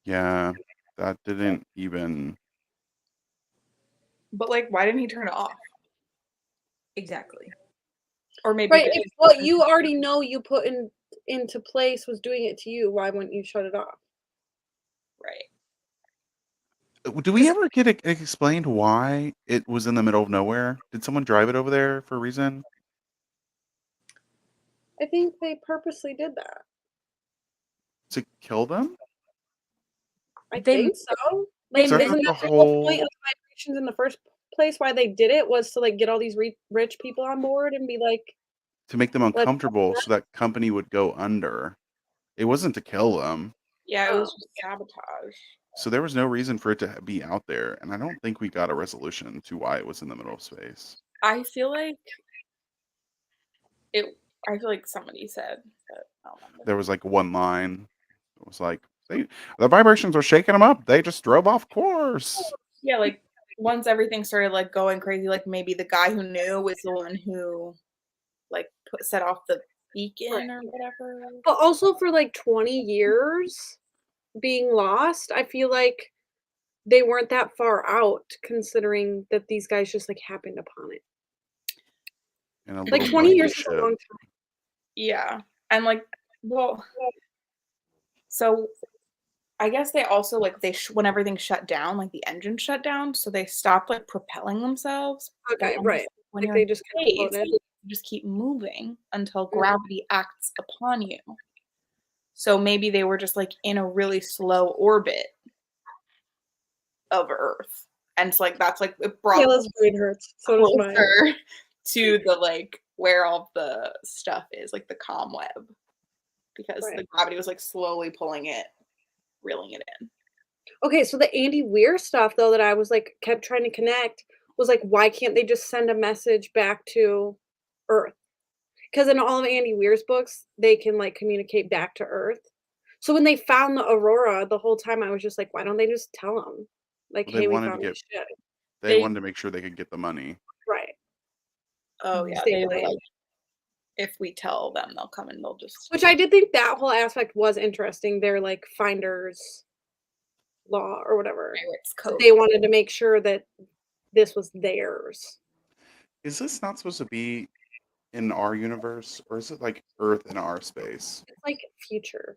Yeah, that didn't even. But like, why didn't he turn it off? Exactly. Or maybe right. If what you already know you put into place was doing it to you, why wouldn't you shut it off? right. Do we ever get it explained why it was in the middle of nowhere? Did someone drive it over there for a reason? I think they purposely did that. To kill them? I They- think so. they Like, Is that isn't not that the the whole whole- point of vibrations in the first place? Why they did it was to like get all these rich people on board and be like, To make them uncomfortable so that company would go under. It wasn't to kill them. Yeah, it was just sabotage. So there was no reason for it to be out there. And I don't think we got a resolution to why it was in the middle of space. I feel like somebody said that. I don't remember. There was like one line. It was like, the vibrations were shaking them up. They just drove off course. Yeah, like once everything started like going crazy, like maybe the guy who knew was the one who like set off the beacon or whatever. but also for like 20 years being lost, I feel like they weren't that far out considering that these guys just like happened upon it. In a Like little 20 years is ship. a long time. Yeah, and like, well, so I guess they also like when everything shut down, like the engine shut down, so they stopped like propelling themselves. Okay, But right. When Like you're they in just kind space, of floated. you just keep moving until gravity acts upon you. So maybe they were just like in a really slow orbit of Earth, and it's like that's like it brought Kayla's brain hurts. So does mine. closer to the like where all the stuff is, like the comm web, because the gravity was like slowly pulling it, reeling it in. Okay, so the Andy Weir stuff though that I was like kept trying to connect was like, why can't they just send a message back to Earth? Because in all of Andy Weir's books, they can like communicate back to Earth. So when they found the Aurora, the whole time I was just like, why don't they just tell them, like, Well, they hey, we wanted to found get- this shit, They wanted to make sure they could get the money. right? Oh yeah, Stay they were away. like, if we tell them, they'll come and they'll just. Which I did think that whole aspect was interesting. They're like finders law or whatever. Pirates So code. they wanted to make sure that this was theirs. Is this not supposed to be in our universe, or is it like Earth in our space? It's like future.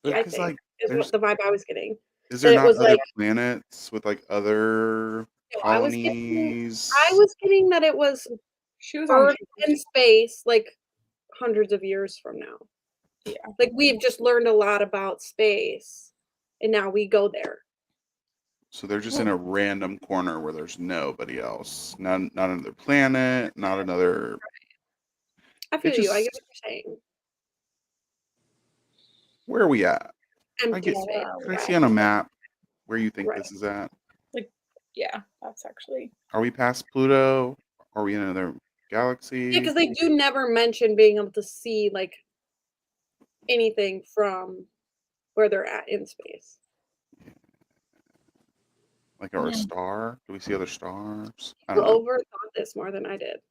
But I 'cause, think like, is what the vibe I was getting. is there that it not was other like- planets with like other No, colonies? I was getting that it was She was on. Earth in space, like hundreds of years from now. Yeah. Like we've just learned a lot about space, and now we go there. So they're just in a random corner where there's nobody else. Not another planet, not another. I feel It you. I just- get what you're saying. Where are we at? Empty get- space. Can I see on a map where you think Right. this is at? Yeah, that's actually. Are we past Pluto? Are we in another galaxy? Yeah, because they do never mention being able to see like anything from where they're at in space. Like, or a star? Do we see other stars? I You don't know. overthought this more than I did.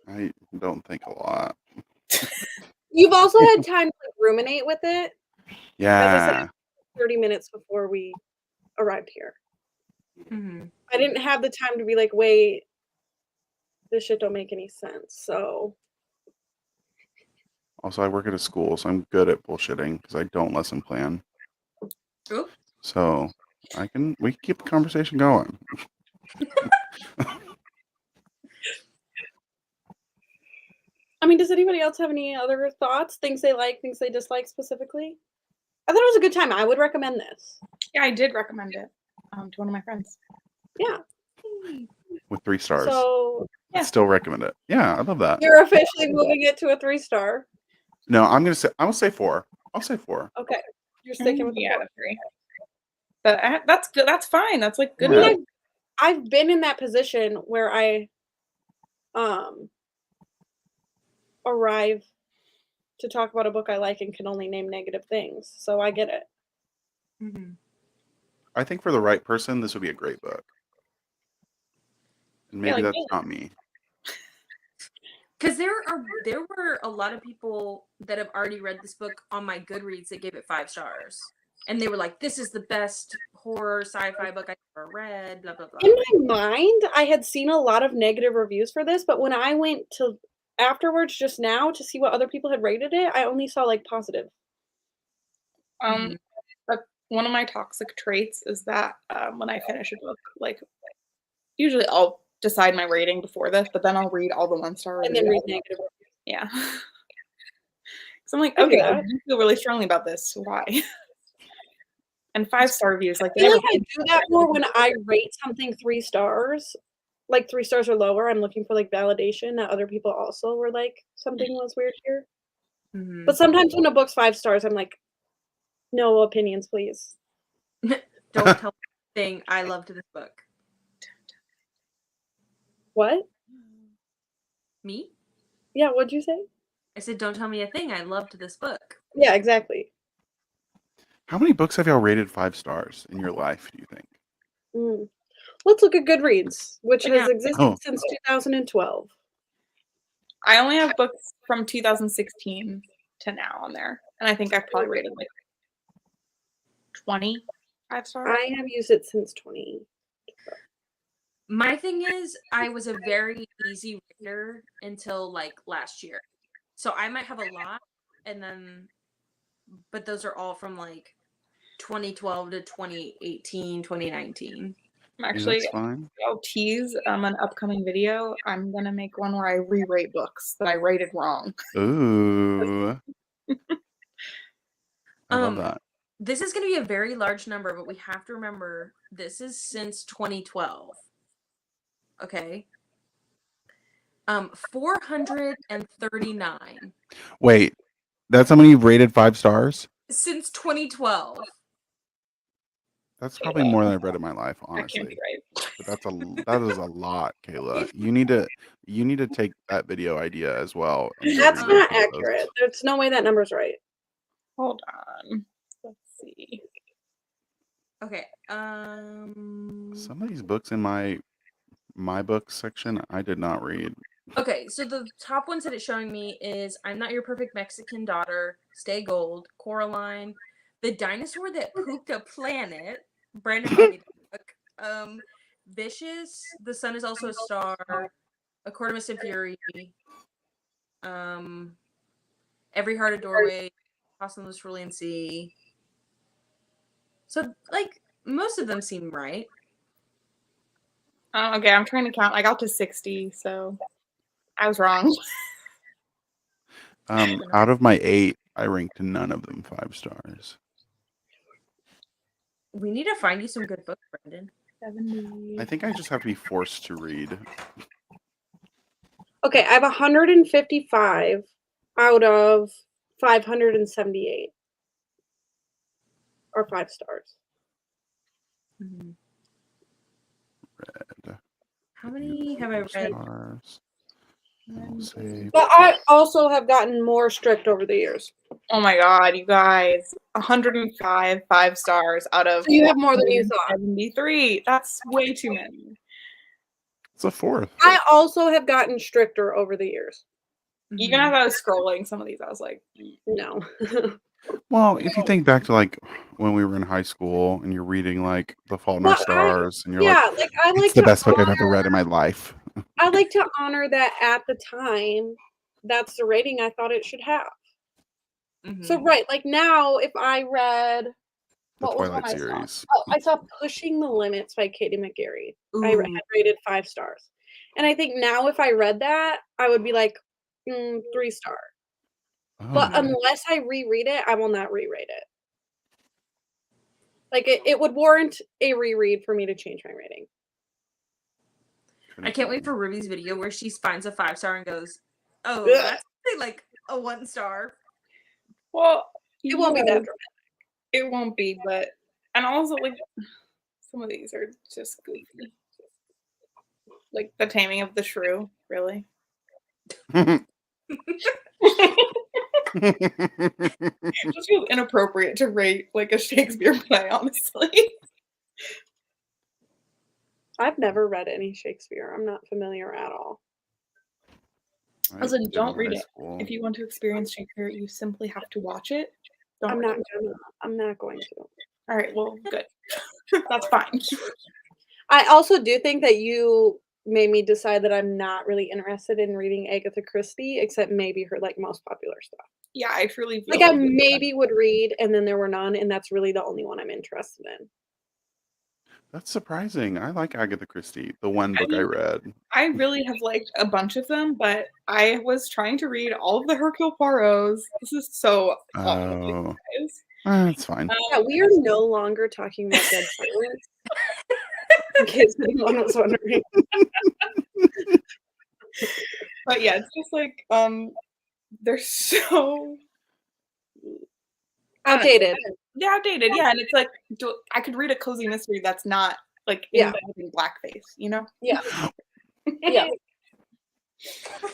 I don't think a lot. You've also had time to like, ruminate with it. Yeah. 30 minutes before we arrived here. Mm-hmm. I didn't have the time to be like, wait, this shit don't make any sense. So Also, I work at a school, so I'm good at bullshitting because I don't lesson plan. Oop. So we can keep the conversation going. I mean, does anybody else have any other thoughts? Things they like, things they dislike specifically? I thought it was a good time. I would recommend this. Yeah, I did recommend it to one of my friends. Yeah. With 3 stars. So I still recommend it. Yeah, I love that. You're officially moving it to a 3-star. No, I'm gonna say 4. I'll say 4. Okay, you're sticking with the 4. The 3. But that's good. That's fine. That's like good. Yeah. I've been in that position where I arrive to talk about a book I like and can only name negative things. So I get it. Mm-hmm. I think for the right person, this would be a great book. And maybe like that's not me. Because there were a lot of people that have already read this book on my Goodreads that gave it 5 stars, and they were like, "This is the best horror sci-fi book I've ever read." Blah blah blah. In my mind, I had seen a lot of negative reviews for this, but when I went to afterwards just now to see what other people had rated it, I only saw like positive. One of my toxic traits is that when I finish a book, like usually I'll decide my rating before this, but then I'll read all the 1-star And reviews. then read negative. Yeah. So I'm like, I do okay, I that. feel really strongly about this. Why? And 5-star reviews, like I feel like I do that more when I rate something 3 stars, like 3 stars or lower. I'm looking for like validation that other people also were like something was weird here. Mm-hmm. But sometimes when a book's 5 stars, I'm like, no opinions, please. Don't tell me a thing I loved this book. What? Me? Yeah, what'd you say? I said, don't tell me a thing I loved this book. Yeah, exactly. How many books have y'all rated 5 stars in your life, do you think? Let's look at Goodreads, which has existed Oh. since 2012. I only have books from 2016 to now on there, and I think I've probably rated like 25 stars. I have used it since 20. My thing is, I was a very easy reader until like last year. So I might have a lot, but those are all from like 2012 to 2018, 2019. I'm actually, That's fine. I'll tease an upcoming video. I'm gonna make one where I re-rate books that I rated wrong. Ooh. I love that. This is going to be a very large number, but we have to remember this is since 2012. Okay. 439 Wait, that's how many you've rated 5 stars? since 2012. That's probably more than I've read in my life, That can't be honestly. right. But that is a lot, Kayla. You need to take that video idea as well. And That's read not some of accurate. those. There's no way that number's right. Hold on. Let's see. Okay. Some of these books in my books section I did not read. Okay, so the top ones that it's showing me is I'm Not Your Perfect Mexican Daughter, Stay Gold, Coraline, The Dinosaur That Pooped a Planet, Brandon bought me that book. Vicious, The Sun Is Also a Star, Accordimus and Fury, Every Heart a Doorway, Crossing the Cerulean Sea. So, like, most of them seem right. Okay, I'm trying to count. I got to 60, so I was wrong. Out of my 8, I ranked none of them 5 stars. We need to find you some good books, Brendan. 70. I think I just have to be forced to read. Okay, I have 155 out of 578 or 5 stars. Mm-hmm. Read. How many have I read? Stars. I'll say But I also have gotten more strict over the years. Oh my god, you guys. 105 5 stars out of So you have more than you thought. 73. That's way too many. it's a 4th. I also have gotten stricter over the years. Even as I was scrolling some of these, I was like, No. Well, if you think back to like when we were in high school and you're reading like The Fault in Our But Stars and you're yeah, like, I like it's the to best book I've honor, ever read in my life. I like to honor that at the time. That's the rating I thought it should have. Mm-hmm. So right, like now, if I read The what was one Twilight I saw? series. Oh, I saw Pushing the Limits by Katie McGarry. I had rated 5 stars, and I think now if I read that, I would be like 3 star. Oh, But unless I reread it, I will not rerate it. Like it would warrant a reread for me to change my rating. I can't wait for Ruby's video where she finds a 5-star and goes, "Oh, Ugh. that's like a 1-star." Well, It won't be that dramatic. It won't be, but and also like some of these are just goofy. Like The Taming of the Shrew, really. It just feels inappropriate to rate like a Shakespeare play, honestly. I've never read any Shakespeare. I'm not familiar at all. Listen, don't read it. If you want to experience Shakespeare, you simply have to watch it. I'm not going to. All right, well, good. That's fine. I also do think that you made me decide that I'm not really interested in reading Agatha Christie, except maybe her like most popular stuff. Yeah, I truly feel Like I maybe would read, and then there were none, and that's really the only one I'm interested in. That's surprising. I like Agatha Christie, the one book I read. I really have liked a bunch of them, but I was trying to read all of the Hercule Poirots. This is so awful. That's fine. Yeah, we are no longer talking about Dead Silence. In case anyone was wondering. But yeah, it's just like they're so outdated. They're outdated, yeah, and it's like I could read a cozy mystery that's not like in blackface, you know? Yeah. Yeah.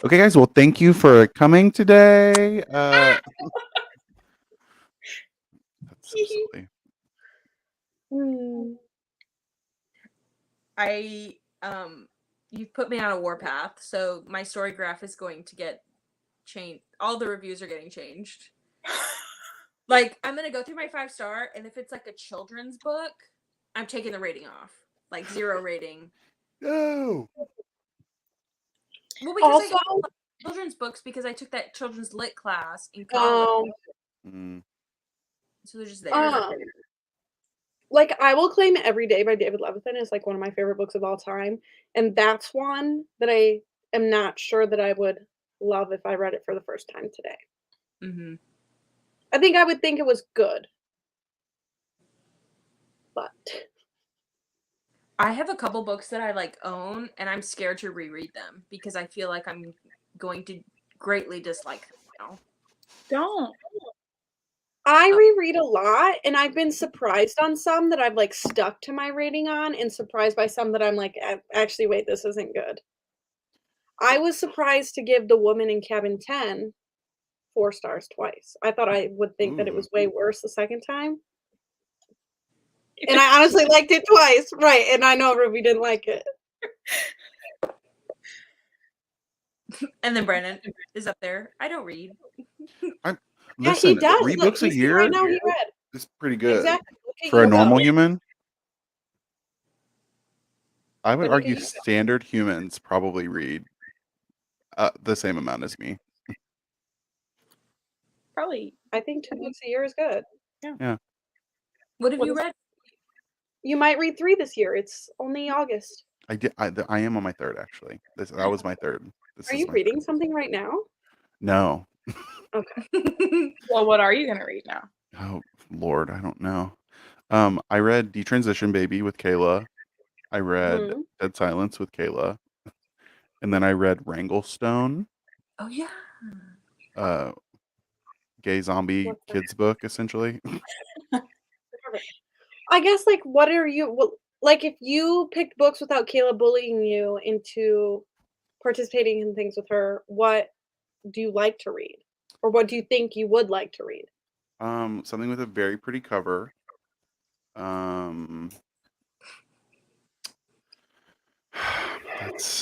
Okay, guys. Well, thank you for coming today. That's so silly. You've put me on a warpath, so my story graph is going to get changed. All the reviews are getting changed. Like, I'm gonna go through my 5-star, and if it's like a children's book, I'm taking the rating off. Like 0 rating. No. Well, because I love children's books because I took that children's lit class in college. So they're just there. Like, I Will Claim Every Day by David Levithan is like one of my favorite books of all time. And that's one that I am not sure that I would love if I read it for the first time today. Mm-hmm. I think I would think it was good. But I have a couple books that I like own, and I'm scared to reread them because I feel like I'm going to greatly dislike them now. Don't. I reread a lot, and I've been surprised on some that I've like stuck to my rating on, and surprised by some that I'm like, actually, wait, this isn't good. I was surprised to give The Woman in Cabin 10 4 stars twice. I thought I would think that it was way worse the second time. And I honestly liked it twice. Right. And I know Ruby didn't like it. And then Brandon is up there. I don't read. Listen, he does. 3 books a year right now he read. is pretty good. Exactly. For a normal human. I would argue standard humans probably read the same amount as me. Probably. I think 2 books a year is good. Yeah. What have you read? You might read 3 this year. It's only August. I did. I am on my 3rd actually. That was my 3rd. Are you reading something right now? No. Okay. Well, what are you gonna read now? Oh Lord, I don't know. I read Detransition Baby with Kayla. I read Dead Silence with Kayla, and then I read Wranglestone. Oh yeah. Gay zombie kids book essentially. I guess like what are you like if you picked books without Kayla bullying you into participating in things with her, what do you like to read? Or what do you think you would like to read? Something with a very pretty cover. That's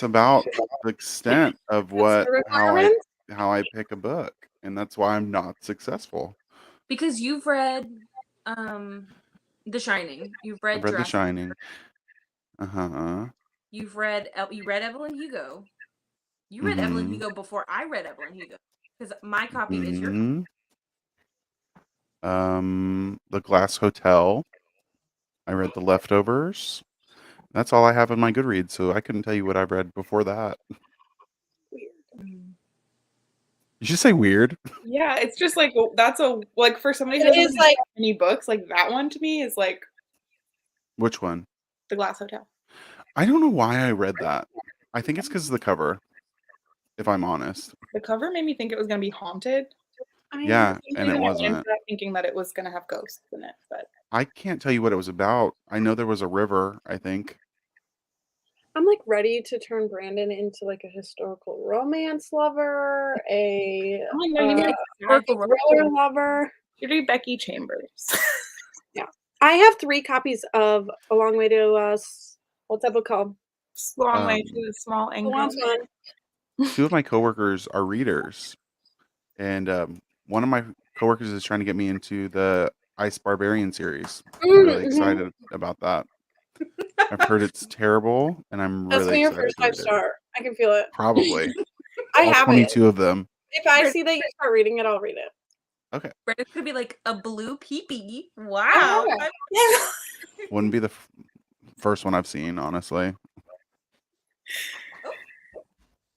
about the extent of how I pick a book, and that's why I'm not successful. Because you've read The Shining. You've read I've read The Shining. You read Evelyn Hugo. You read Evelyn Hugo before I read Evelyn Hugo. Because my copy is your copy. The Glass Hotel. I read The Leftovers. That's all I have in my Goodreads, so I couldn't tell you what I've read before that. Weird. You should say weird. Yeah, it's just like that's like for somebody who doesn't like any books, like that one to me is like. Which one? The Glass Hotel. I don't know why I read that. I think it's because of the cover, if I'm honest. The cover made me think it was going to be haunted. Yeah, and it I wasn't. ended up thinking that it was going to have ghosts in it, but I can't tell you what it was about. I know there was a river, I think. I'm like ready to turn Brandon into like a historical romance lover, a oh my God, you need Historical thriller lover. to read Becky Chambers. I have 3 copies of A Long Way to what's that book called? Long way to the small Who and wants one? 2 of my coworkers are readers, and one of my coworkers is trying to get me into the Ice Barbarian series. I'm really excited about that. I've heard it's terrible, and I'm That's really your excited first to read 5-star. I can feel it. it. Probably. I All have 22 of them. it. If I see that you start reading it, I'll read it. Okay. Brandon's gonna be like a blue peepee. Wow. Wouldn't be the first one I've seen, honestly.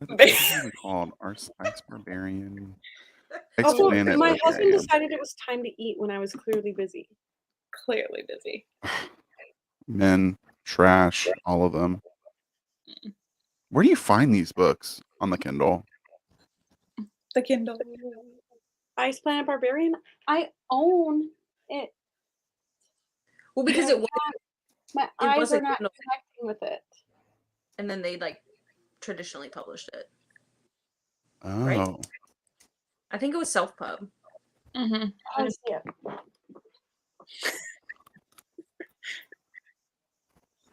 What is it called? Ice Barbarian. Also, Explain it. my like I husband am. decided it was time to eat when I was clearly busy. Clearly busy. Men, trash, all of them. Where do you find these books on the Kindle? The Kindle. Ice Planet Barbarian. I own it. Well, because it was, My eyes are wasn't not Kindle. connecting with it. and then they like traditionally published it. Oh. Right? I think it was self-pub. Mm-hmm. I see it.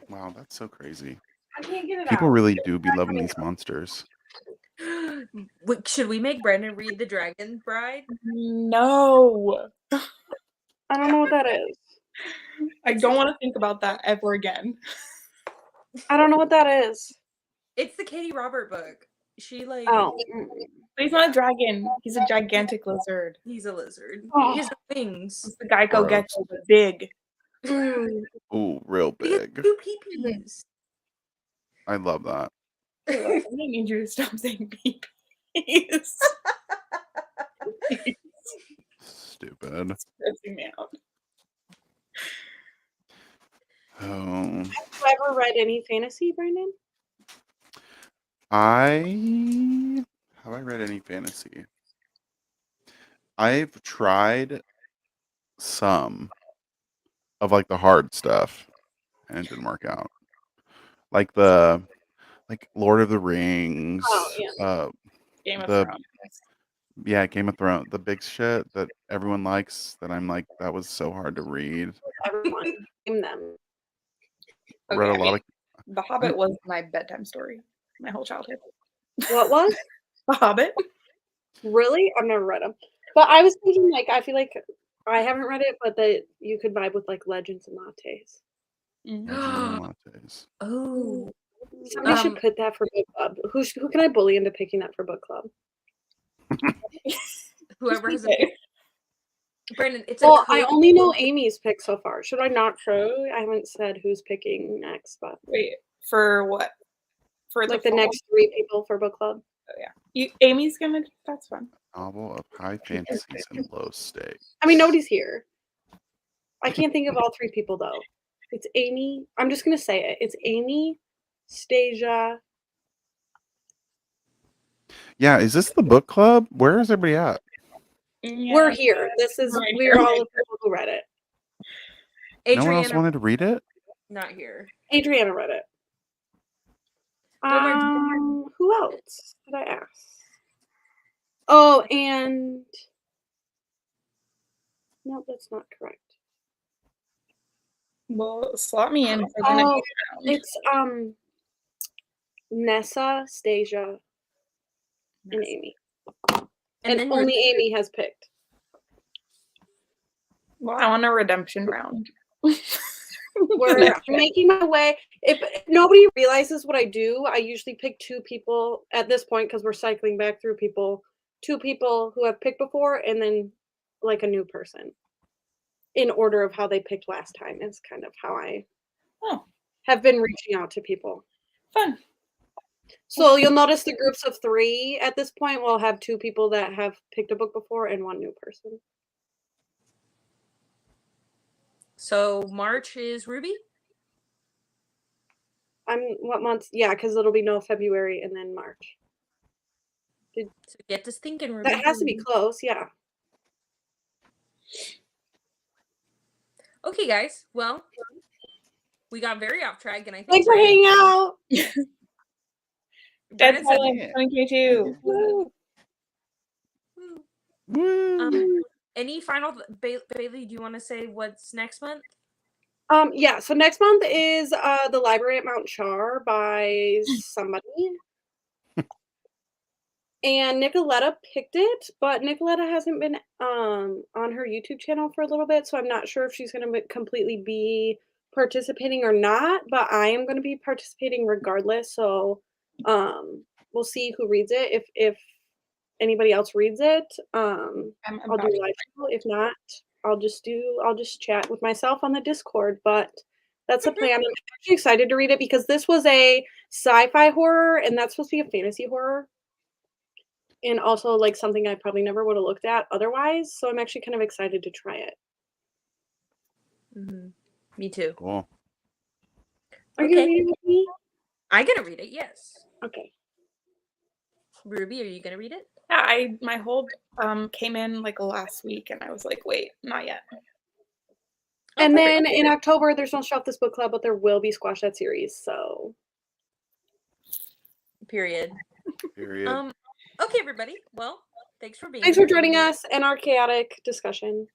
Wow, that's so crazy. I can't get it People out. really do be loving these monsters. Should we make Brandon read The Dragon Bride? No. I don't know what that is. I don't want to think about that ever again. I don't know what that is. It's the Katie Robert book. She like Oh. But he's not a dragon. He's a gigantic lizard. he's a lizard. Oh. He has no wings. The guy go Gross. gets the big. Mm. Ooh, real He has big. 2 peepees. I love that. I need you to stop saying peepees. Stupid. Stressing me out. Oh. Have you ever read any fantasy, Brandon? Have I read any fantasy? I've tried some of like the hard stuff and it didn't work out. Like Lord of the Rings. Oh, yeah. Game of The- Thrones. Yeah, Game of Thrones, the big shit that everyone likes that I'm like, that was so hard to read. Everyone. Name them. Read a Okay, lot of The Hobbit was my bedtime story my whole childhood. What was? The Hobbit? Really? I've never read them. But I was thinking, like, I feel like I haven't read it, but that you could vibe with like Legends and Lattes. Legends and Lattes. Oh. Somebody should put that for book club. Who can I bully into picking that for book club? Whoever has a Okay. Brandon, it's a Well, I code. only know Amy's pick so far. Should I not show? I haven't said who's picking next, but Wait, for what? For like the fall? next 3 people for book club. Amy's gonna. That's fun. Novel of high fantasies and low stakes. I mean, nobody's here. I can't think of all 3 people though. It's Amy. I'm just gonna say it. It's Amy, Stasia. Yeah, is this the book club? Where is everybody at? Yeah. We're here. This is Right we're here. all the people who read it. No one else Adriana wanted to read it? not here. Adriana read it. Who else did I ask? Oh, and no, that's not correct. Well, slot me in for the next Oh, round. it's Nessa, Stasia, and Amy. And then only Amy has picked. Well, I want a redemption round. We're making my way. If nobody realizes what I do, I usually pick 2 people at this point because we're cycling back through people. 2 people who have picked before, and then like a new person. In order of how they picked last time is kind of how I have been reaching out to people. Fun. So you'll notice the groups of 3 at this point will have 2 people that have picked a book before and 1 new person. So March is Ruby? what month? Yeah, because it'll be no February and then March. So get to thinking, Ruby. That has to be close, yeah. Okay, guys. Well, we got very off track, and I think Thanks for hanging out. Dead Brennan said- Silence 2022. Woo. Woo. Woo! Any final Bailey? Do you want to say what's next month? Yeah, so next month is The Library at Mount Char by somebody. And Nicoletta picked it, but Nicoletta hasn't been on her YouTube channel for a little bit, so I'm not sure if she's going to completely be participating or not, but I am going to be participating regardless, so we'll see who reads it. If anybody else reads it, I'll do a live show. If not, I'll just chat with myself on the Discord, but that's the plan. I'm actually excited to read it because this was a sci-fi horror, and that's supposed to be a fantasy horror. And also, like, something I probably never would have looked at otherwise. So I'm actually kind of excited to try it. Mm-hmm. Me too. Cool. Are you reading with me? I'm gonna read it. Yes. Okay. Ruby, are you gonna read it? Yeah, my hold came in like last week, and I was like, wait, not yet. And perfect. then in October, there's no Shelf This Book Club, but there will be Squash That Series. So. Period. Period. Okay, everybody. Well, thanks for being Thanks here. for joining us and our chaotic discussion.